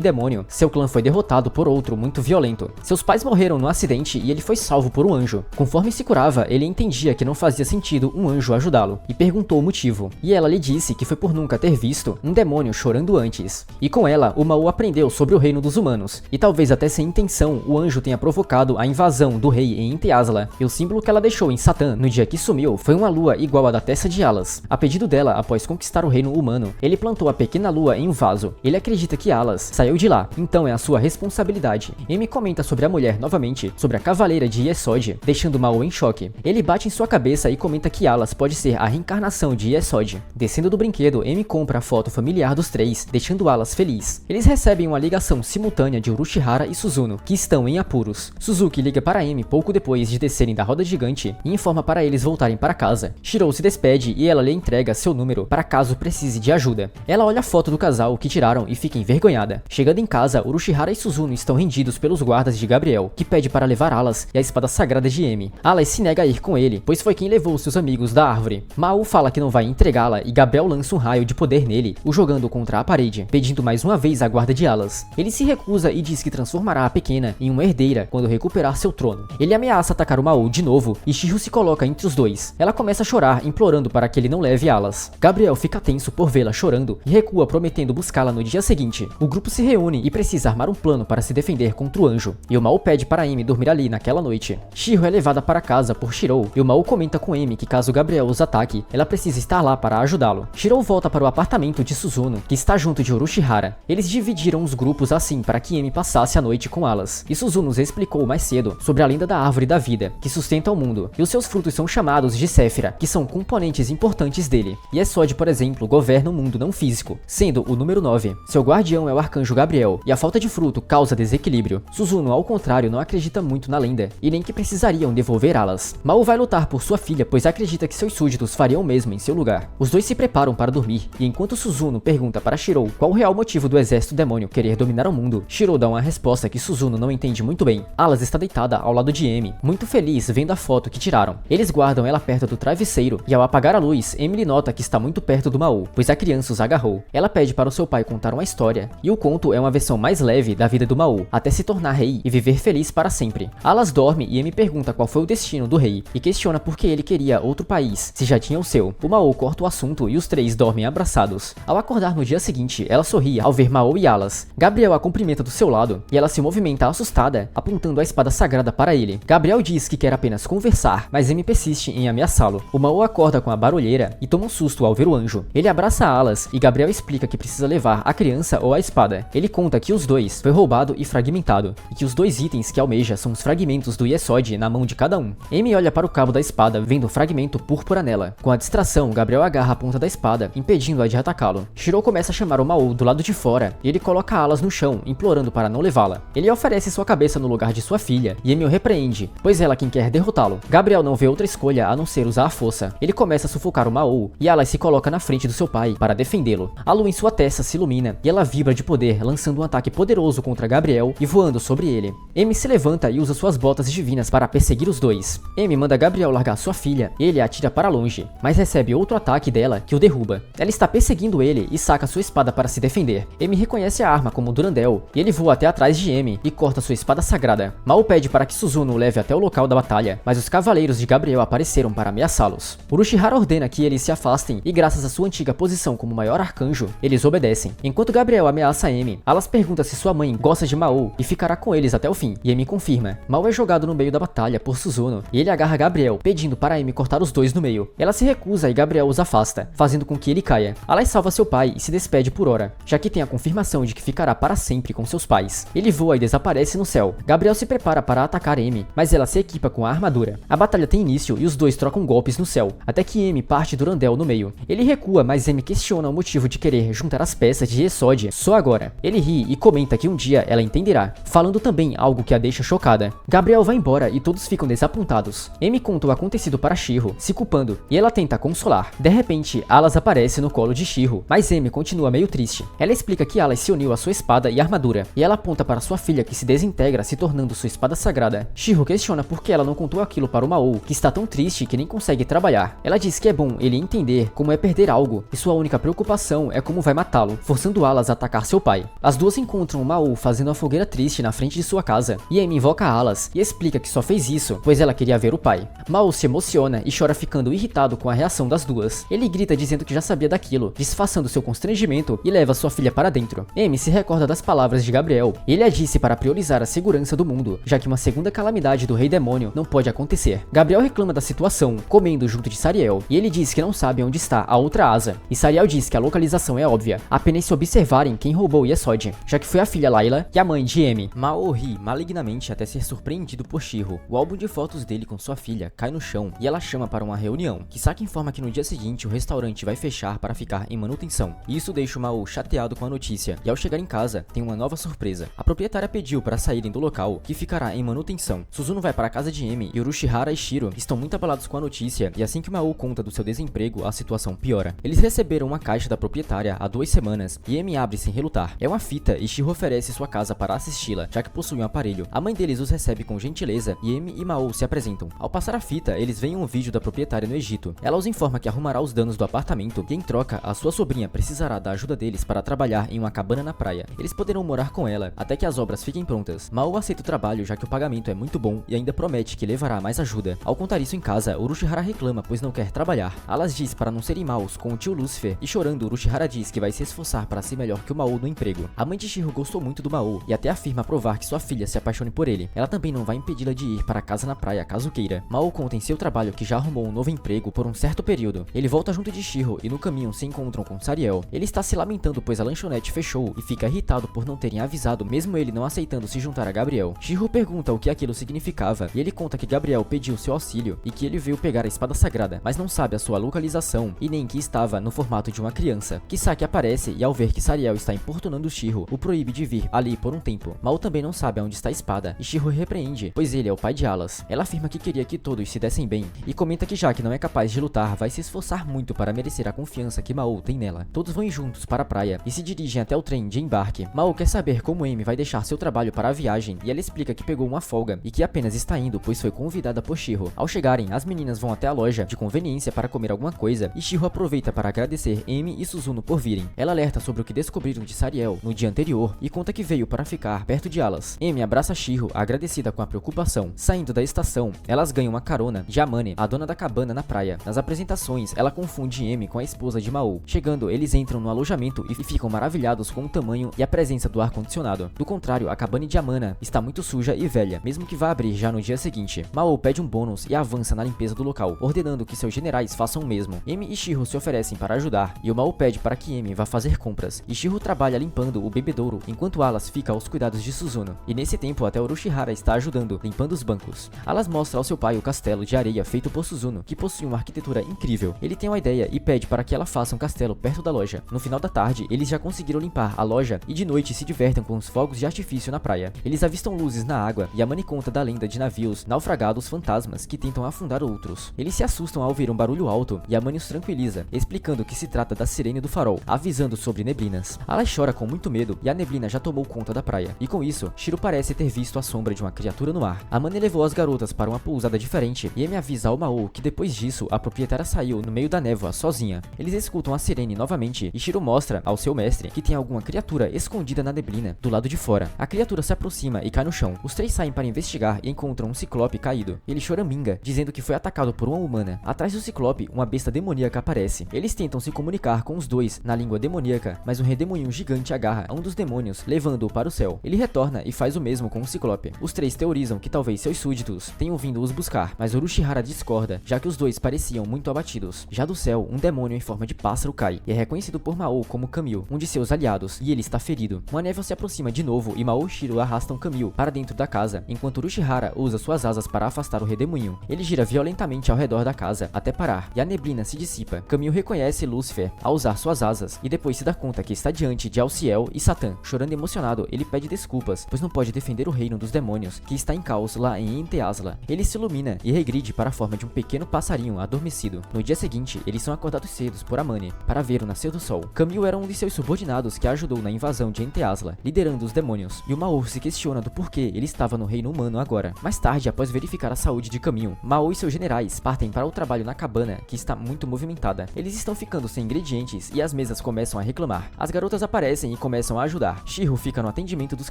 demônio, seu clã foi derrotado por outro muito violento. Seus pais morreram no acidente e ele foi salvo por um anjo. Conforme se curava, ele entendia que não fazia sentido um anjo ajudá-lo, e perguntou o motivo. E ela lhe disse que foi por nunca ter visto um demônio chorando antes. E com ela, o Mao aprendeu sobre o reino dos humanos, e talvez até sem intenção, o anjo tenha provocado a invasão do rei em Inte Asla, e o símbolo que ela deixou em Satã no dia que sumiu foi uma lua igual à da testa de Alice. A pedido dela, após conquistar o reino humano, ele plantou a pequena lua em um vaso. Ele acredita que Alice saiu de lá, então é a sua responsabilidade. Amy comenta sobre a mulher novamente, sobre a cavaleira de Yesod, deixando Mao em choque. Ele bate em sua cabeça e comenta que Alice pode ser a reencarnação de Yesod. Descendo do brinquedo, Amy compra a foto familiar dos 3, deixando Alice feliz. Eles recebem uma ligação simultânea de Urushihara e Suzuno, que estão em apuros. Suzuki liga para Amy pouco depois de descerem da roda gigante e informa para eles voltarem para casa. Shirou se despede e ela lhe entrega seu número para caso precise de ajuda. Ela olha a foto do casal que tiraram e fica envergonhada. Chegando em casa, Urushihara e Suzuno estão rendidos pelos guardas de Gabriel, que pede para levar Alice e a espada sagrada de Amy. Alice se nega a ir com ele, pois foi quem levou seus amigos da árvore. Mao fala que não vai entregá-la e Gabriel lança um raio de poder nele, o jogando contra a parede, pedindo mais uma vez a guarda de Alice. Ele se recusa e diz que transformará a pequena em uma herdeira quando recuperar seu trono. Ele ameaça atacar o Mao de novo e Shiro se coloca entre os dois. Ela começa a chorar, implorando para que ele não leve Alice. Gabriel fica tenso por vê-la chorando e recua, prometendo buscá-la no dia seguinte. O grupo se reúne e precisa armar um plano para se defender contra o anjo, e o Mao pede para Amy dormir ali naquela noite. Shiro é levada para casa por Shirou e o Mao comenta com Amy que caso Gabriel os ataque, ela precisa estar lá para ajudá-lo. Shirou volta para o apartamento de Suzuno, que está junto de Urushihara. Eles dividiram os grupos assim para que Amy passasse a noite com Alice, e Suzuno nos explicou mais cedo sobre a lenda da árvore da vida, que sustenta o mundo, e os seus frutos são chamados de Séfira, que são componentes importantes dele. Yesod, por exemplo, governa o mundo não físico, sendo o número 9. Seu guardião é o arcanjo Gabriel, e a falta de fruto causa desequilíbrio. Suzuno, ao contrário, não acredita muito na lenda, e nem que precisariam devolver Alice. Mao vai lutar por sua filha, pois acredita que seus súditos fariam o mesmo em seu lugar. Os dois se preparam para dormir, e enquanto Suzuno pergunta para Shirou qual o real motivo do exército demônio querer dominar o mundo, Shirou dá uma resposta que Suzuno não entende muito bem. Alice está deitada ao lado de Amy, muito feliz vendo a foto que tiraram. Eles guardam ela perto do travesseiro, e ao apagar a luz, Emily nota que está muito perto do Mao, pois a criança os agarrou. Ela pede para o seu pai contar uma história, e o conto é uma versão mais leve da vida do Mao, até se tornar rei e viver feliz para sempre. Alice dorme e Amy pergunta qual foi o destino do rei, e questiona por que ele queria outro país, se já tinha o seu. O Mao corta o assunto e os 3 dormem abraçados. Ao acordar no dia seguinte, ela sorri ao ver Mao e Alice. Gabriel a cumprimenta do seu lado, e ela se movimenta assustada, apontando a espada sagrada para ele. Gabriel diz que quer apenas conversar, mas Amy persiste em ameaçá-lo. O Mao acorda com a barulheira e toma um susto ao ver o anjo. Ele abraça Alice e Gabriel explica que precisa levar a criança ou a espada. Ele conta que os dois foi roubado e fragmentado, e que os 2 itens que almeja são os fragmentos do Yesod na mão de cada um. Amy olha para o cabo da espada, vendo o fragmento púrpura nela. Com a distração, Gabriel agarra a ponta da espada, impedindo-a de atacá-lo. Shirou começa a chamar o Mao do lado de fora, e ele coloca Alice no chão, implorando para não levá-la. Ele oferece sua cabeça no lugar de sua filha, e Amy o repreende, pois ela quem quer derrotá-lo. Gabriel não vê outra escolha a não ser usar a força. Ele começa a sufocar o Mao, e Alice se coloca na frente do seu pai para defendê-lo. A lua em sua testa se ilumina, e ela vibra de poder, lançando um ataque poderoso contra Gabriel e voando sobre ele. Amy se levanta e usa suas botas divinas para perseguir os dois. Amy manda Gabriel largar sua filha, ele a atira para longe, mas recebe outro ataque dela que o derruba. Ela está perseguindo ele e saca sua espada para se defender. Amy reconhece a arma como Durandal, e ele voa até atrás de Amy e corta sua espada sagrada. Mao pede para que Suzuno o leve até o local da batalha, mas os cavaleiros de Gabriel apareceram para ameaçá-los. Urushihara ordena que eles se afastem e graças à sua antiga posição como maior arcanjo anjo. Eles obedecem. Enquanto Gabriel ameaça Amy, Alas pergunta se sua mãe gosta de Mao e ficará com eles até o fim, e Amy confirma. Mao é jogado no meio da batalha por Suzuno, e ele agarra Gabriel, pedindo para Amy cortar os dois no meio. Ela se recusa e Gabriel os afasta, fazendo com que ele caia. Alas salva seu pai e se despede por hora, já que tem a confirmação de que ficará para sempre com seus pais. Ele voa e desaparece no céu. Gabriel se prepara para atacar Amy, mas ela se equipa com a armadura. A batalha tem início e os dois trocam golpes no céu, até que Amy parte Durandal no meio. Ele recua, mas Amy questiona o motivo de querer juntar as peças de Yesod só agora. Ele ri e comenta que um dia ela entenderá, falando também algo que a deixa chocada. Gabriel vai embora e todos ficam desapontados. Amy conta o acontecido para Shiro, se culpando, e ela tenta consolar. De repente, Alas aparece no colo de Shiro, mas Amy continua meio triste. Ela explica que Alas se uniu à sua espada e armadura, e ela aponta para sua filha que se desintegra, se tornando sua espada sagrada. Shiro questiona por que ela não contou aquilo para o Mao, que está tão triste que nem consegue trabalhar. Ela diz que é bom ele entender como é perder algo, e sua única preocupação é como vai matá-lo, forçando Alas a atacar seu pai. As duas encontram o Mao fazendo uma fogueira triste na frente de sua casa, e Amy invoca Alas e explica que só fez isso pois ela queria ver o pai. Mao se emociona e chora, ficando irritado com a reação das duas. Ele grita dizendo que já sabia daquilo, disfarçando seu constrangimento, e leva sua filha para dentro. Amy se recorda das palavras de Gabriel. Ele a disse para priorizar a segurança do mundo, já que uma segunda calamidade do Rei Demônio não pode acontecer. Gabriel reclama da situação, comendo junto de Sariel, e ele diz que não sabe onde está a outra asa. E Sariel diz que a localização é óbvia, apenas se observarem quem roubou Yesod, já que foi a filha Layla e a mãe de Amy. Mao ri malignamente até ser surpreendido por Shiro. O álbum de fotos dele com sua filha cai no chão e ela chama para uma reunião. Kisaki informa que no dia seguinte o restaurante vai fechar para ficar em manutenção. E isso deixa o Mao chateado com a notícia, e ao chegar em casa, tem uma nova surpresa. A proprietária pediu para saírem do local, que ficará em manutenção. Suzuno vai para a casa de Amy e Urushihara e Shiro estão muito abalados com a notícia, e assim que Mao conta do seu desemprego, a situação piora. Eles receberam uma caixa da proprietária há 2 semanas, e Amy abre sem relutar. É uma fita e Shiro oferece sua casa para assisti-la, já que possui um aparelho. A mãe deles os recebe com gentileza e Amy e Mao se apresentam. Ao passar a fita, eles veem um vídeo da proprietária no Egito. Ela os informa que arrumará os danos do apartamento e em troca, a sua sobrinha precisará da ajuda deles para trabalhar em uma cabana na praia. Eles poderão morar com ela até que as obras fiquem prontas. Mao aceita o trabalho, já que o pagamento é muito bom e ainda promete que levará mais ajuda. Ao contar isso em casa, Urushihara reclama pois não quer trabalhar. Alas diz para não serem maus com o tio Lucifer e chorando, Urushihara diz que vai se esforçar para ser melhor que o Mao no emprego. A mãe de Shiro gostou muito do Mao e até afirma provar que sua filha se apaixone por ele. Ela também não vai impedi-la de ir para casa na praia caso queira. Mao conta em seu trabalho que já arrumou um novo emprego por um certo período. Ele volta junto de Shiro e no caminho se encontram com Sariel. Ele está se lamentando pois a lanchonete fechou e fica irritado por não terem avisado, mesmo ele não aceitando se juntar a Gabriel. Shiro pergunta o que aquilo significava e ele conta que Gabriel pediu seu auxílio e que ele veio pegar a espada sagrada, mas não sabe a sua localização e nem que estava no formato de uma criança. Kisaki aparece e ao ver que Sariel está importunando Shiro, o proíbe de vir ali por um tempo. Mao também não sabe onde está a espada e Shiro repreende, pois ele é o pai de Alas. Ela afirma que queria que todos se dessem bem e comenta que já que não é capaz de lutar, vai se esforçar muito para merecer a confiança que Mao tem nela. Todos vão juntos para a praia e se dirigem até o trem de embarque. Mao quer saber como Amy vai deixar seu trabalho para a viagem e ela explica que pegou uma folga e que apenas está indo pois foi convidada por Shiro. Ao chegarem, as meninas vão até a loja de conveniência para comer alguma coisa e Shiro aproveita para agradecer Amy e Suzuno por virem. Ela alerta sobre o que descobriram de Sariel no dia anterior e conta que veio para ficar perto de Alas. Amy abraça Shiro, agradecida com a preocupação. Saindo da estação, elas ganham uma carona de Amane, a dona da cabana na praia. Nas apresentações, ela confunde Amy com a esposa de Mao. Chegando, eles entram no alojamento e ficam maravilhados com o tamanho e a presença do ar-condicionado. Do contrário, a cabana de Amana está muito suja e velha, mesmo que vá abrir já no dia seguinte. Mao pede um bônus e avança na limpeza do local, ordenando que seus generais façam o mesmo. Amy e Shiro se oferecem para ajudar, e o Mao pede para que Amy vá fazer compras. E Shiro trabalha limpando o bebedouro, enquanto Alas fica aos cuidados de Suzuno. E nesse tempo, até Urushihara está ajudando, limpando os bancos. Alas mostra ao seu pai o castelo de areia feito por Suzuno, que possui uma arquitetura incrível. Ele tem uma ideia e pede para que ela faça um castelo perto da loja. No final da tarde, eles já conseguiram limpar a loja e de noite se divertem com os fogos de artifício na praia. Eles avistam luzes na água e a Mani conta da lenda de navios naufragados fantasmas que tentam afundar outros. Eles se assustam ao ouvir um barulho alto e a Mani os tranquiliza, explicando que se trata da sirene do farol, avisando sobre neblinas. Alas chora com muito medo e a neblina já tomou conta da praia. E com isso, Shiro parece ter visto a sombra de uma criatura no ar. A Mani levou as garotas para uma pousada diferente e Amy avisa ao Mao que depois disso a proprietária saiu no meio da névoa sozinha. Eles escutam a sirene novamente e Shiro mostra ao seu mestre que tem alguma criatura escondida na neblina do lado de fora. A criatura se aproxima e cai no chão. Os três saem para investigar e encontram um ciclope caído. Ele choraminga, dizendo que foi atacado por uma humana. Atrás do ciclope, uma besta demoníaca aparece. Eles tentam se comunicar com os dois dois na língua demoníaca, mas um redemoinho gigante agarra a um dos demônios, levando-o para o céu. Ele retorna e faz o mesmo com o Ciclope. Os três teorizam que talvez seus súditos tenham vindo os buscar, mas Orochimaru discorda, já que os dois pareciam muito abatidos. Já do céu, um demônio em forma de pássaro cai, e é reconhecido por Mao como Kamil, um de seus aliados, e ele está ferido. Uma névoa se aproxima de novo e Mao e Shiro arrastam Kamil para dentro da casa, enquanto Orochimaru usa suas asas para afastar o redemoinho. Ele gira violentamente ao redor da casa, até parar, e a neblina se dissipa. Kamil reconhece Lúcifer ao usar suas asas, e depois se dá conta que está diante de Alciel e Satã. Chorando emocionado, ele pede desculpas, pois não pode defender o reino dos demônios, que está em caos lá em Ente Asla. Ele se ilumina e regride para a forma de um pequeno passarinho adormecido. No dia seguinte, eles são acordados cedos por Amane, para ver o nascer do sol. Kamil era um de seus subordinados que ajudou na invasão de Ente Asla, liderando os demônios, e o Mao se questiona do porquê ele estava no reino humano agora. Mais tarde, após verificar a saúde de Kamil, Mao e seus generais partem para o trabalho na cabana, que está muito movimentada. Eles estão ficando sem ingredientes e as mesas começam a reclamar. As garotas aparecem e começam a ajudar. Shiro fica no atendimento dos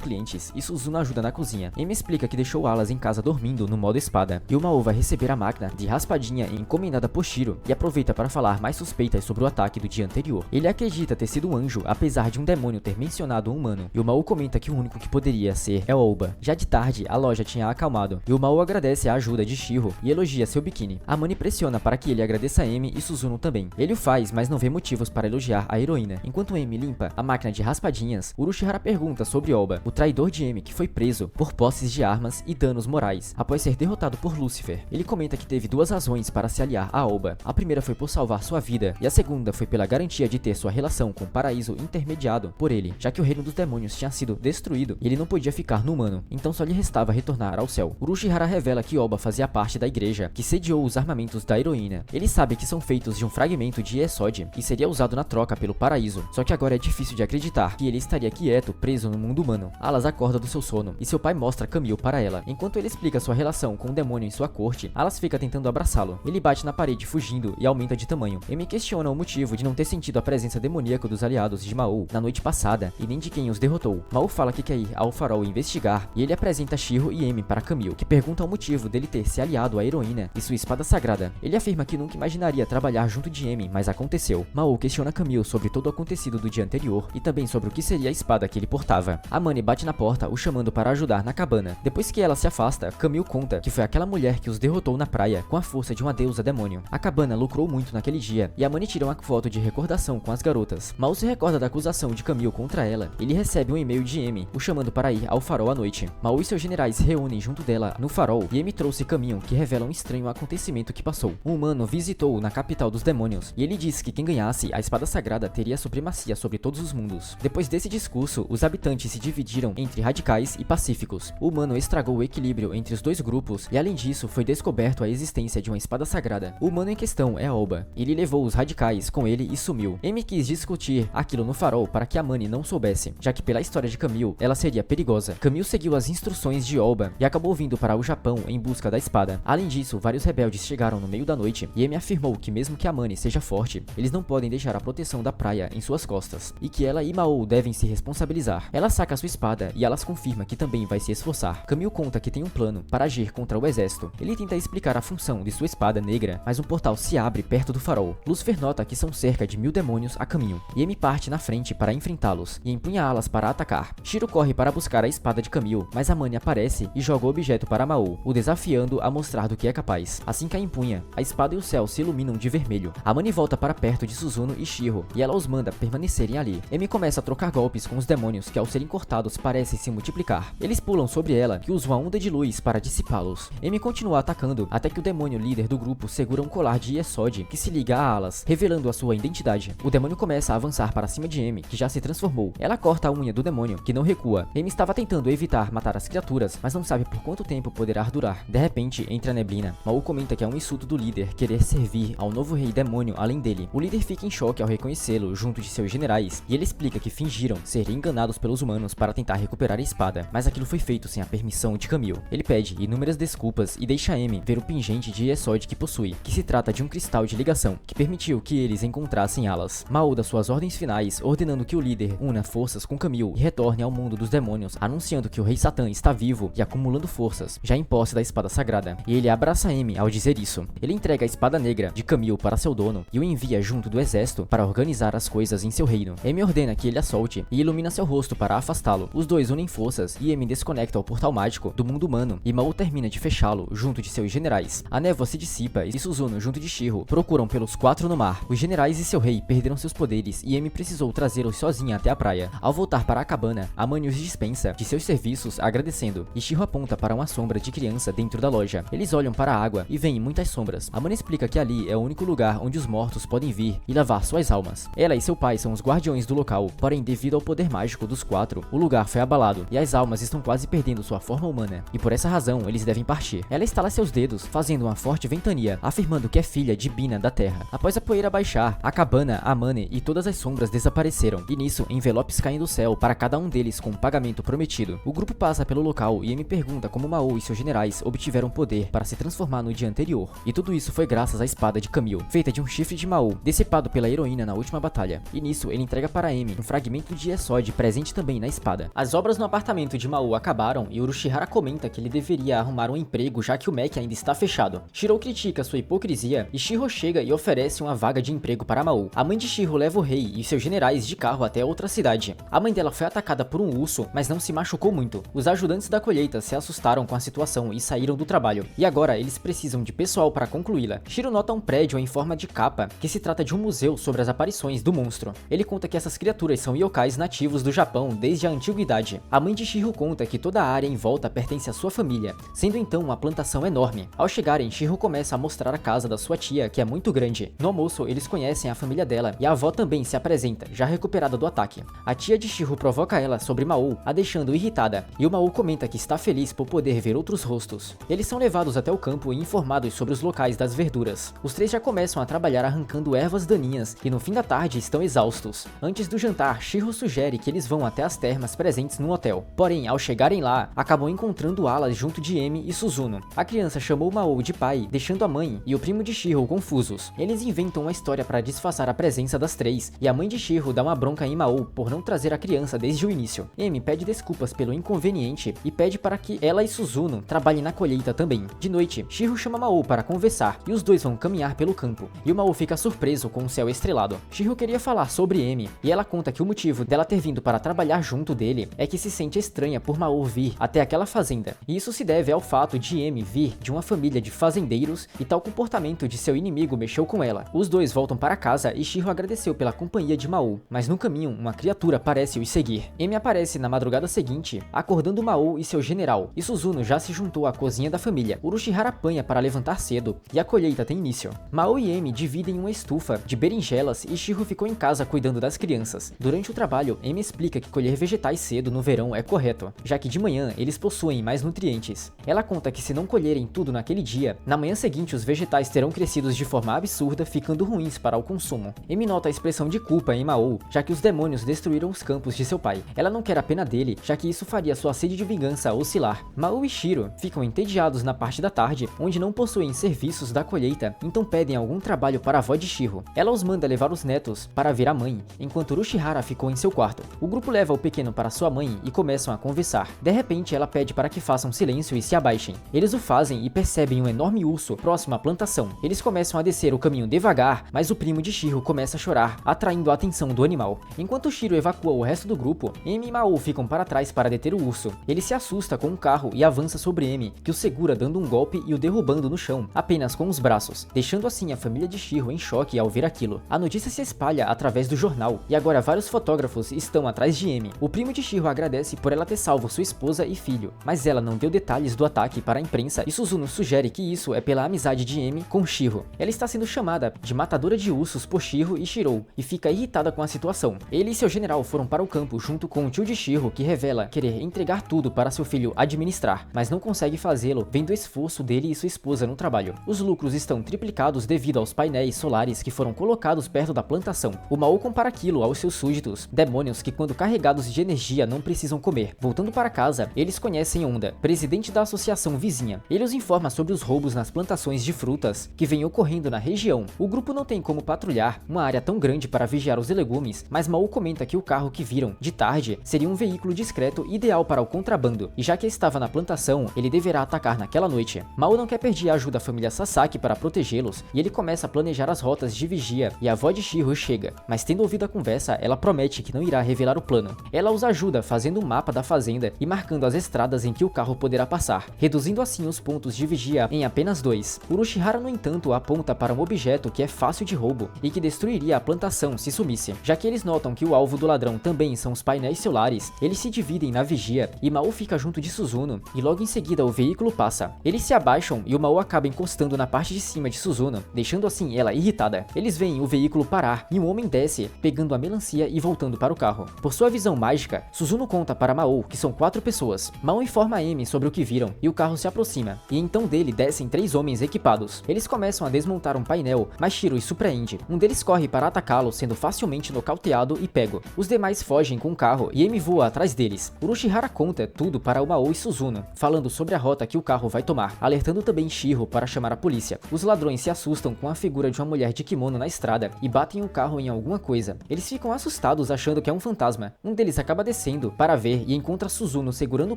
clientes e Suzuna ajuda na cozinha. Amy explica que deixou Alas em casa dormindo no modo espada, e o Mao vai receber a máquina de raspadinha encomendada por Shiro e aproveita para falar mais suspeitas sobre o ataque do dia anterior. Ele acredita ter sido um anjo, apesar de um demônio ter mencionado um humano, e o Mao comenta que o único que poderia ser é Oba. Já de tarde, a loja tinha acalmado, e o Mao agradece a ajuda de Shiro e elogia seu biquíni. Amane pressiona para que ele agradeça a Amy e Suzuno também. Ele o faz, mas não vê motivos para elogiar a heroína. Enquanto Amy limpa a máquina de raspadinhas, Orochimaru pergunta sobre Oba, o traidor de Amy que foi preso por posses de armas e danos morais, após ser derrotado por Lúcifer. Ele comenta que teve duas razões para se aliar a Oba. A primeira foi por salvar sua vida, e a segunda foi pela garantia de ter sua relação com o paraíso intermediado por ele, já que o reino dos demônios tinha sido destruído e ele não podia ficar no humano, então só lhe restava retornar ao céu. Orochimaru revela que Oba fazia parte da igreja que sediou os armamentos da heroína. Ele sabe que são feitos de um fragmento de Esod e seria usado na troca pelo paraíso, só que agora é difícil de acreditar que ele estaria quieto, preso no mundo humano. Alas acorda do seu sono e seu pai mostra Kamil para ela. Enquanto ele explica sua relação com o demônio em sua corte, Alas fica tentando abraçá-lo. Ele bate na parede fugindo e aumenta de tamanho. Amy questiona o motivo de não ter sentido a presença demoníaca dos aliados de Mao na noite passada e nem de quem os derrotou. Mao fala que quer ir ao farol investigar e ele apresenta Shiro e Amy para Kamil, que pergunta o motivo dele ter se aliado à heroína e sua espada sagrada. Ele afirma que nunca imaginaria trabalhar junto de Amy, mas aconteceu. Mao questiona Kamil sobre todo o acontecido do dia anterior e também sobre o que seria a espada que ele portava. Amane bate na porta, o chamando para ajudar na cabana. Depois que ela se afasta, Kamil conta que foi aquela mulher que os derrotou na praia com a força de uma deusa demônio. A cabana lucrou muito naquele dia e Amane tira uma foto de recordação com as garotas. Mao se recorda da acusação de Kamil contra ela. Ele recebe um e-mail de Amy, o chamando para ir ao farol à noite. Mao e seus generais se reúnem junto dela no farol e Amy trouxe caminho que revela um estranho acontecimento que passou. Um humano visitou na capital dos demônios e ele disse que quem ganhasse a espada sagrada teria supremacia sobre todos os mundos. Depois desse discurso, os habitantes se dividiram entre radicais e pacíficos. O humano estragou o equilíbrio entre os dois grupos e além disso foi descoberto a existência de uma espada sagrada. O humano em questão é Oba. Ele levou os radicais com ele e sumiu. Amy quis discutir aquilo no farol para que Amane não soubesse, já que pela história de Kamil, ela seria perigosa. Kamil seguiu as instruções de Oba e acabou vindo para o Japão em busca da espada. Além disso, vários rebeldes chegaram no meio da noite e Amy afirmou que mesmo que Amane seja forte, eles não podem deixar a proteção da praia em suas costas e que ela e Mao devem se responsabilizar. Ela saca sua espada e Alas confirma que também vai se esforçar. Kamil conta que tem um plano para agir contra o exército. Ele tenta explicar a função de sua espada negra, mas um portal se abre perto do farol. Lúcifer nota que são cerca de 1000 demônios a caminho e Amy parte na frente para enfrentá-los e empunha Alas para atacar. Shiro corre para buscar a espada de Kamil, mas Amane aparece e joga o objeto para Mao, o desafiando a mostrar do que é capaz. Assim que a empunha, a espada e o céu se iluminam de vermelho. Amane volta para perto de Suzuno e Shiro e ela os manda permanecerem ali. Amy começa a trocar golpes com os demônios que ao serem cortados parecem se multiplicar. Eles pulam sobre ela e usam a onda de luz para dissipá-los. Amy continua atacando até que o demônio líder do grupo segura um colar de Esod que se liga a Alas, revelando a sua identidade. O demônio começa a avançar para cima de Amy, que já se transformou. Ela corta a unha do demônio, que não recua. Amy estava tentando evitar matar as criaturas, mas não sabe por quanto tempo poderá durar. De repente, entra a neblina. Mao comenta que é um insulto do líder querer servir ao novo rei demônio além dele. O líder fica em choque ao reconhecê-lo junto de seus generais, e ele explica que fingiram ser enganados pelos humanos para tentar recuperar a espada, mas aquilo foi feito sem a permissão de Kamil. Ele pede inúmeras desculpas e deixa Amy ver o pingente de Esod que possui, que se trata de um cristal de ligação, que permitiu que eles encontrassem Alas. Mao dá suas ordens finais, ordenando que o líder una forças com Kamil e retorne ao mundo dos demônios, anunciando que o rei Satã está vivo e acumulando forças, já em posse da espada sagrada. E ele abraça Amy ao dizer isso. Ele entrega a espada negra de Kamil para seu dono e o envia junto do exército para para organizar as coisas em seu reino. Emi ordena que ele a solte e ilumina seu rosto para afastá-lo. Os dois unem forças e Emi desconecta o portal mágico do mundo humano e Mao termina de fechá-lo junto de seus generais. A névoa se dissipa e Suzuno junto de Shiro procuram pelos 4 no mar. Os generais e seu rei perderam seus poderes e Emi precisou trazê-los sozinha até a praia. Ao voltar para a cabana, Amane os dispensa de seus serviços agradecendo e Shiro aponta para uma sombra de criança dentro da loja. Eles olham para a água e veem muitas sombras. Amane explica que ali é o único lugar onde os mortos podem vir e lavar suas almas. Ela e seu pai são os guardiões do local, porém devido ao poder mágico dos 4, o lugar foi abalado e as almas estão quase perdendo sua forma humana, e por essa razão eles devem partir. Ela estala seus dedos, fazendo uma forte ventania, afirmando que é filha de Bina da Terra. Após a poeira baixar, a cabana, Amane e todas as sombras desapareceram, e nisso envelopes caem do céu para cada um deles com um pagamento prometido. O grupo passa pelo local e Emi pergunta como Mao e seus generais obtiveram poder para se transformar no dia anterior, e tudo isso foi graças à espada de Camille, feita de um chifre de Mao, decepado pela heroína na última batalha, e nisso ele entrega para Emi um fragmento de Yesod presente também na espada. As obras no apartamento de Mao acabaram e Urushihara comenta que ele deveria arrumar um emprego já que o Mac ainda está fechado. Shiro critica sua hipocrisia e Shiro chega e oferece uma vaga de emprego para Mao. A mãe de Shiro leva o rei e seus generais de carro até outra cidade. A mãe dela foi atacada por um urso, mas não se machucou muito. Os ajudantes da colheita se assustaram com a situação e saíram do trabalho, e agora eles precisam de pessoal para concluí-la. Shiro nota um prédio em forma de capa, que se trata de um museu sobre as aparições do monstro. Ele conta que essas criaturas são yokais nativos do Japão desde a antiguidade. A mãe de Shiro conta que toda a área em volta pertence à sua família, sendo então uma plantação enorme. Ao chegarem, Shiro começa a mostrar a casa da sua tia, que é muito grande. No almoço, eles conhecem a família dela e a avó também se apresenta, já recuperada do ataque. A tia de Shiro provoca ela sobre Mao, a deixando irritada, e o Mao comenta que está feliz por poder ver outros rostos. Eles são levados até o campo e informados sobre os locais das verduras. Os três já começam a trabalhar arrancando ervas daninhas e no fim da tarde estão exaustos. Antes do jantar, Shiro sugere que eles vão até as termas presentes no hotel. Porém, ao chegarem lá, acabam encontrando Alas junto de Emi e Suzuno. A criança chamou Mao de pai, deixando a mãe e o primo de Shiro confusos. Eles inventam uma história para disfarçar a presença das três, e a mãe de Shiro dá uma bronca em Mao por não trazer a criança desde o início. Emi pede desculpas pelo inconveniente e pede para que ela e Suzuno trabalhem na colheita também. De noite, Shiro chama Mao para conversar e os dois vão caminhar pelo campo, e o Mao fica surpreso com o céu estrelado. Shiro queria falar sobre Emi, e ela conta que o motivo dela ter vindo para trabalhar junto dele é que se sente estranha por Mao vir até aquela fazenda, e isso se deve ao fato de Emi vir de uma família de fazendeiros e tal comportamento de seu inimigo mexeu com ela. Os dois voltam para casa e Shiro agradeceu pela companhia de Mao, mas no caminho uma criatura parece os seguir. Emi aparece na madrugada seguinte, acordando Mao e seu general, e Suzuno já se juntou à cozinha da família. Urushihara apanha para levantar cedo e a colheita tem início. Mao e Emi dividem uma estufa de berinjelas e Shiro ficou em casa cuidando das crianças. Durante o trabalho, Emi explica que colher vegetais cedo no verão é correto, já que de manhã eles possuem mais nutrientes. Ela conta que se não colherem tudo naquele dia, na manhã seguinte os vegetais terão crescido de forma absurda, ficando ruins para o consumo. Emi nota a expressão de culpa em Mao, já que os demônios destruíram os campos de seu pai. Ela não quer a pena dele, já que isso faria sua sede de vingança oscilar. Mao e Shiro ficam entediados na parte da tarde, onde não possuem serviços da colheita, então pedem algum trabalho para a avó de Shiro. Ela os manda levar os netos para ver a mãe, enquanto Urushihara ficou em seu quarto. O grupo leva o pequeno para sua mãe e começam a conversar. De repente, ela pede para que façam silêncio e se abaixem. Eles o fazem e percebem um enorme urso próximo à plantação. Eles começam a descer o caminho devagar, mas o primo de Shiro começa a chorar, atraindo a atenção do animal. Enquanto Shiro evacua o resto do grupo, Emi e Mao ficam para trás para deter o urso. Ele se assusta com um carro e avança sobre Emi, que o segura dando um golpe e o derrubando no chão, apenas com os braços, deixando assim a família de Shiro em choque ao ver aquilo. A notícia se espalha através do jornal, e agora vários fotógrafos estão atrás de Emi. O primo de Shiro agradece por ela ter salvo sua esposa e filho, mas ela não deu detalhes do ataque para a imprensa e Suzuno sugere que isso é pela amizade de Emi com Shiro. Ela está sendo chamada de matadora de ursos por Shiro e Shirou, e fica irritada com a situação. Ele e seu general foram para o campo junto com o tio de Shiro, que revela querer entregar tudo para seu filho administrar, mas não consegue fazê-lo vendo o esforço dele e sua esposa no trabalho. Os lucros estão triplicados devido aos painéis solares que foram colocados perto da plantação. O Mao compara aquilo aos seus súditos, demônios que quando carregados de energia não precisam comer. Voltando para casa, eles conhecem Honda, presidente da associação vizinha. Ele os informa sobre os roubos nas plantações de frutas que vêm ocorrendo na região. O grupo não tem como patrulhar uma área tão grande para vigiar os legumes, mas Mao comenta que o carro que viram de tarde seria um veículo discreto ideal para o contrabando, e já que estava na plantação, ele deverá atacar naquela noite. Mao não quer perder a ajuda da família Sasaki para protegê-los, e ele começa a planejar as rotas de vigia, e a avó de Shiro chega, mas tendo ouvido a conversa, ela promete que não irá revelar o plano. Ela os ajuda fazendo um mapa da fazenda e marcando as estradas em que o carro poderá passar, reduzindo assim os pontos de vigia em apenas 2. Urushihara, no entanto, aponta para um objeto que é fácil de roubo e que destruiria a plantação se sumisse. Já que eles notam que o alvo do ladrão também são os painéis solares, eles se dividem na vigia e Mao fica junto de Suzuno e logo em seguida o veículo passa. Eles se abaixam e o Mao acaba encostando na parte de cima de Suzuno, deixando assim ela irritada. Eles veem o veículo parar e um homem desce, pegando a melancia e voltando para o carro. Por sua visão mágica, Suzuno conta para Mao que são 4 pessoas. Mao informa a Emi sobre o que viram e o carro se aproxima, e então dele descem 3 homens equipados. Eles começam a desmontar um painel, mas Shiro os surpreende. Um deles corre para atacá-lo, sendo facilmente nocauteado e pego. Os demais fogem com o carro e Emi voa atrás deles. Urushihara conta tudo para o Mao e Suzuno, falando sobre a rota que o carro vai tomar, alertando também Shiro para chamar a polícia. Os ladrões se assustam com a figura de uma mulher de kimono na estrada e batem o carro em alguma coisa. Eles ficam assustados achando que é um fantasma. Um deles acaba descendo para ver e encontra Suzuno segurando o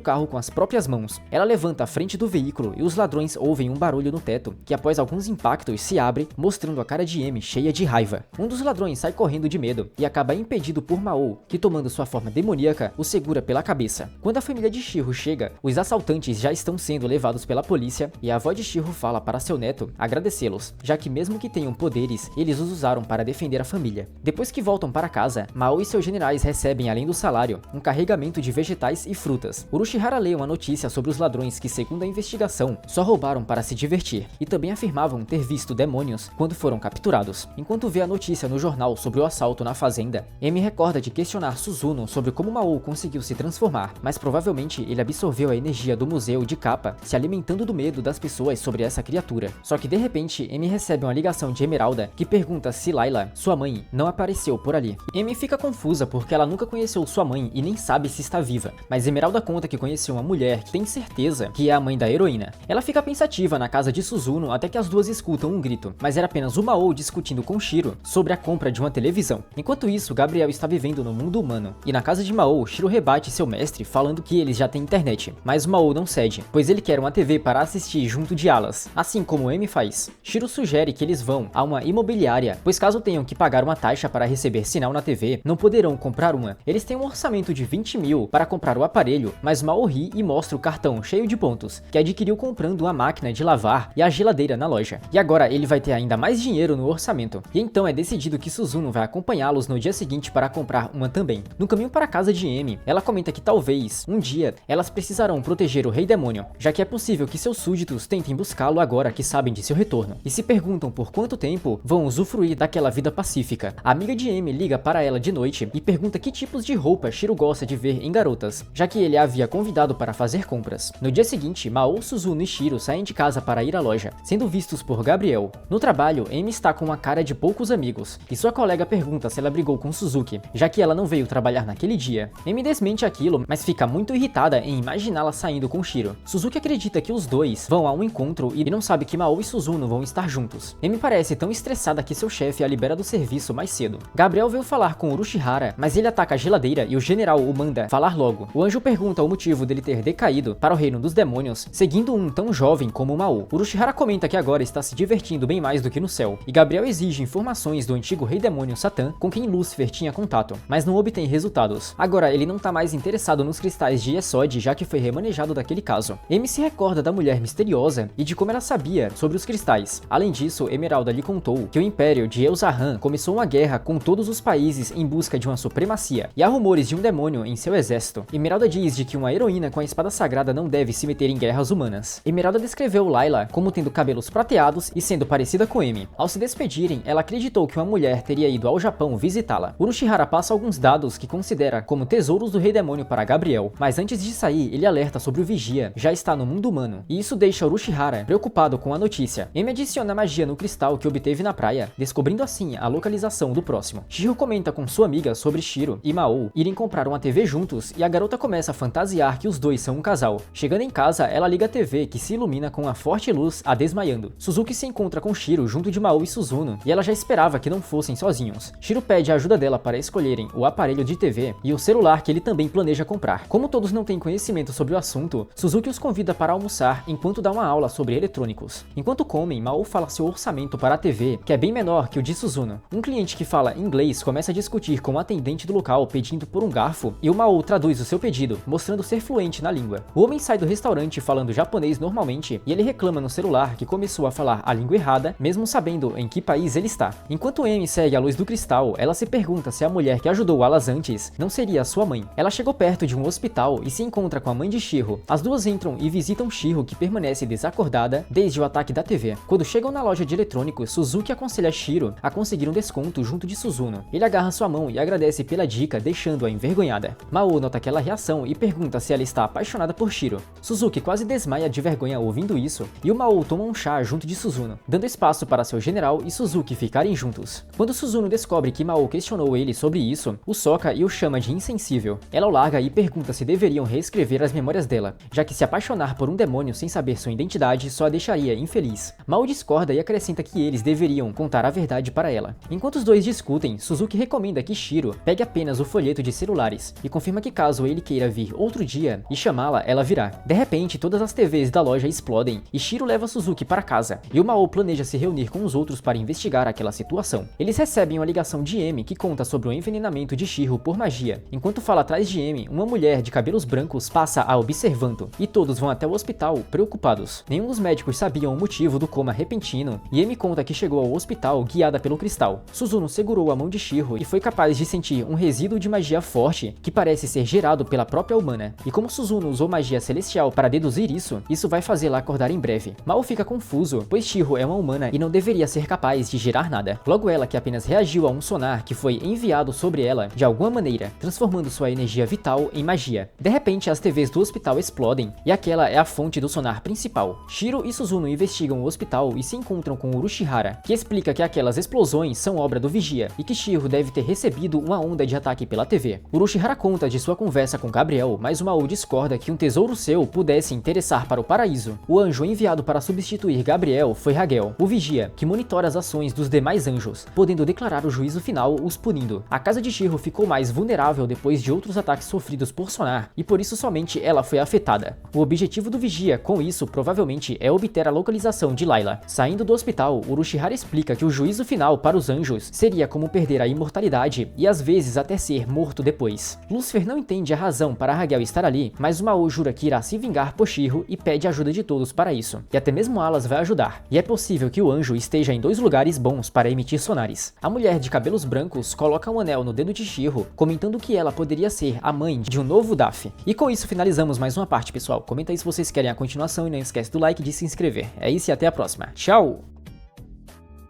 carro com as próprias mãos. Ela levanta a frente do veículo e os ladrões ouvem um barulho no teto, que após alguns impactos se abre, mostrando a cara de Emi cheia de raiva. Um dos ladrões sai correndo de medo e acaba impedido por Mao, que tomando sua forma demoníaca, o segura pela cabeça. Quando a família de Shiro chega, os assaltantes já estão sendo levados pela polícia e a avó de Shiro fala para seu neto agradecê-los, já que mesmo que tenham poderes, eles os usaram para defender a família. Depois que voltam para casa, Mao e seus generais recebem, além do salário, um carregamento de vegetais e frutas. Urushihara lê uma notícia sobre os ladrões que, segundo a investigação, só roubaram para se divertir e também afirmavam ter visto demônios quando foram capturados. Enquanto vê a notícia no jornal sobre o assalto na fazenda, Emi recorda de questionar Suzuno sobre como Mao conseguiu se transformar, mas provavelmente ele absorveu a energia do museu de Kappa, se alimentando do medo das pessoas sobre essa criatura. Só que de repente, Emi recebe uma ligação de Emeralda que pergunta se Layla, sua mãe, não apareceu por ali. Emi fica confusa porque ela nunca conheceu sua mãe e nem sabe se está viva, mas Emeralda conta que conheceu uma mulher que tem certeza que é a mãe da heroína. Ela fica pensativa na casa de Suzuno até que as duas escutam um grito, mas era apenas o Mao discutindo com Shiro sobre a compra de uma televisão. Enquanto isso, Gabriel está vivendo no mundo humano, e na casa de Mao, Shiro rebate seu mestre falando que eles já têm internet, mas Mao não cede, pois ele quer uma TV para assistir junto de Alas, assim como Emi faz. Shiro sugere que eles vão a uma imobiliária, pois caso tenham que pagar uma taxa para receber sinal na TV, não poderão comprar uma. Eles têm um orçamento de 20 mil para comprar o aparelho, mas Mao ri e mostra o cartão cheio de pontos, que adquiriu comprando uma máquina de lavar e a geladeira na loja. E agora ele vai ter ainda mais dinheiro no orçamento. E então é decidido que Suzuno vai acompanhá-los no dia seguinte para comprar uma também. No caminho para a casa de Emi, ela comenta que talvez, um dia, elas precisarão proteger o Rei Demônio, já que é possível que seus súditos tentem buscá-lo agora que sabem de seu retorno, e se perguntam por quanto tempo vão usufruir daquela vida pacífica. A amiga de Emi liga para ela de noite e pergunta que tipos de roupa Shiro gosta de ver em garotas, já que ele a havia convidado para fazer compras. No dia seguinte, Mao, Suzuno e Shiro saem de casa para ir à loja, sendo vistos por Gabriel. No trabalho, Emi está com uma cara de poucos amigos, e sua colega pergunta se ela brigou com Suzuki, já que ela não veio trabalhar naquele dia. Emi desmente aquilo, mas fica muito irritada em imaginá-la saindo com Shiro. Suzuki acredita que os dois vão a um encontro e não sabe que Mao e Suzuno vão estar juntos. Emi parece tão estressada que seu chefe a libera do serviço mais cedo. Gabriel veio falar com Urushihara, mas ele ataca a geladeira e o general o manda falar logo. O anjo pergunta o motivo dele ter decaído para o reino dos demônios, seguindo um tão jovem como Mao. Urushihara comenta que agora está se divertindo bem mais do que no céu, e Gabriel exige informações do antigo rei demônio Satã, com quem Lúcifer tinha contato, mas não obtém resultados. Agora ele não tá mais interessado nos cristais de Yesod, já que foi remanejado daquele caso. Emi se recorda da mulher misteriosa e de como ela sabia sobre os cristais. Além disso, Emeralda lhe contou que o império de Elzarran começou uma guerra com todos os países em busca de uma supremacia, e há rumores de um demônio em seu exército. Emeralda diz de que uma heroína com a espada sagrada não deve se meter em guerras humanas. Emeralda descreveu Layla como tendo cabelos prateados e sendo parecida com Emi. Ao se despedirem, ela acreditou que uma mulher teria ido ao Japão visitá-la. Urushihara passa alguns dados que considera como tesouros do rei demônio para Gabriel, mas antes de sair, ele alerta sobre o vigia já está no mundo humano, e isso deixa Urushihara preocupado com a notícia. Emi adiciona magia no cristal que obteve na praia, descobrindo assim a localização do próximo. Shiro comenta com sua amiga sobre Shiro e Mao irem comprar uma TV juntos, e a garota começa a fantasiar que os dois são um casal. Chegando em casa, ela liga a TV que se ilumina com a forte luz a desmaiando. Suzuki se encontra com Shiro junto de Mao e Suzuno, e ela já esperava que não fossem sozinhos. Shiro pede a ajuda dela para escolherem o aparelho de TV e o celular que ele também planeja comprar. Como todos não têm conhecimento sobre o assunto, Suzuki os convida para almoçar enquanto dá uma aula sobre eletrônicos. Enquanto comem, Mao fala seu orçamento para a TV, que é bem menor que o de de Suzuno. Um cliente que fala inglês começa a discutir com o atendente do local pedindo por um garfo e o Mao traduz o seu pedido, mostrando ser fluente na língua. O homem sai do restaurante falando japonês normalmente e ele reclama no celular que começou a falar a língua errada, mesmo sabendo em que país ele está. Enquanto Amy segue a luz do cristal, ela se pergunta se a mulher que ajudou Alas antes não seria a sua mãe. Ela chegou perto de um hospital e se encontra com a mãe de Shiro. As duas entram e visitam Shiro, que permanece desacordada desde o ataque da TV. Quando chegam na loja de eletrônicos, Suzuki aconselha Shiro a conseguir um desconto junto de Suzuno. Ele agarra sua mão e agradece pela dica, deixando-a envergonhada. Mao nota aquela reação e pergunta se ela está apaixonada por Shiro. Suzuki quase desmaia de vergonha ouvindo isso, e o Mao toma um chá junto de Suzuno, dando espaço para seu general e Suzuki ficarem juntos. Quando Suzuno descobre que Mao questionou ele sobre isso, o soca e o chama de insensível. Ela o larga e pergunta se deveriam reescrever as memórias dela, já que se apaixonar por um demônio sem saber sua identidade só a deixaria infeliz. Mao discorda e acrescenta que eles deveriam contar a verdade para ela. Enquanto os dois discutem, Suzuki recomenda que Shiro pegue apenas o folheto de celulares e confirma que caso ele queira vir outro dia e chamá-la, ela virá. De repente, todas as TVs da loja explodem e Shiro leva Suzuki para casa, e o Mao planeja se reunir com os outros para investigar aquela situação. Eles recebem uma ligação de Amy que conta sobre o envenenamento de Shiro por magia. Enquanto fala atrás de Amy, uma mulher de cabelos brancos passa a observando, e todos vão até o hospital preocupados. Nenhum dos médicos sabiam o motivo do coma repentino, e Amy conta que chegou ao hospital guiada pelo cristal. Suzuno segurou a mão de Shiro e foi capaz de sentir um resíduo de magia forte que parece ser gerado pela própria humana. E como Suzuno usou magia celestial para deduzir isso vai fazê-la acordar em breve. Mao fica confuso, pois Shiro é uma humana e não deveria ser capaz de gerar nada. Logo ela, que apenas reagiu a um sonar que foi enviado sobre ela de alguma maneira, transformando sua energia vital em magia. De repente, as TVs do hospital explodem, e aquela é a fonte do sonar principal. Shiro e Suzuno investigam o hospital e se encontram com Urushihara, que explica que aquelas explosões são obra do Vigia, e que Shiro deve ter recebido uma onda de ataque pela TV. Urushihara conta de sua conversa com Gabriel, mas o Mao discorda que um tesouro seu pudesse interessar para o paraíso. O anjo enviado para substituir Gabriel foi Hagel, o Vigia, que monitora as ações dos demais anjos, podendo declarar o juízo final os punindo. A casa de Shiro ficou mais vulnerável depois de outros ataques sofridos por sonar, e por isso somente ela foi afetada. O objetivo do Vigia com isso provavelmente é obter a localização de Layla. Saindo do hospital, Urushihara explica que o juízo final para os anjos seria como perder a imortalidade e às vezes até ser morto depois. Lucifer não entende a razão para Hagel estar ali, mas o Mao jura que irá se vingar por Shiro e pede ajuda de todos para isso. E até mesmo Alas vai ajudar. E é possível que o anjo esteja em dois lugares bons para emitir sonares. A mulher de cabelos brancos coloca um anel no dedo de Shiro, comentando que ela poderia ser a mãe de um novo Daf. E com isso finalizamos mais uma parte, pessoal. Comenta aí se vocês querem a continuação e não esquece do like e de se inscrever. É isso e até a próxima. Tchau!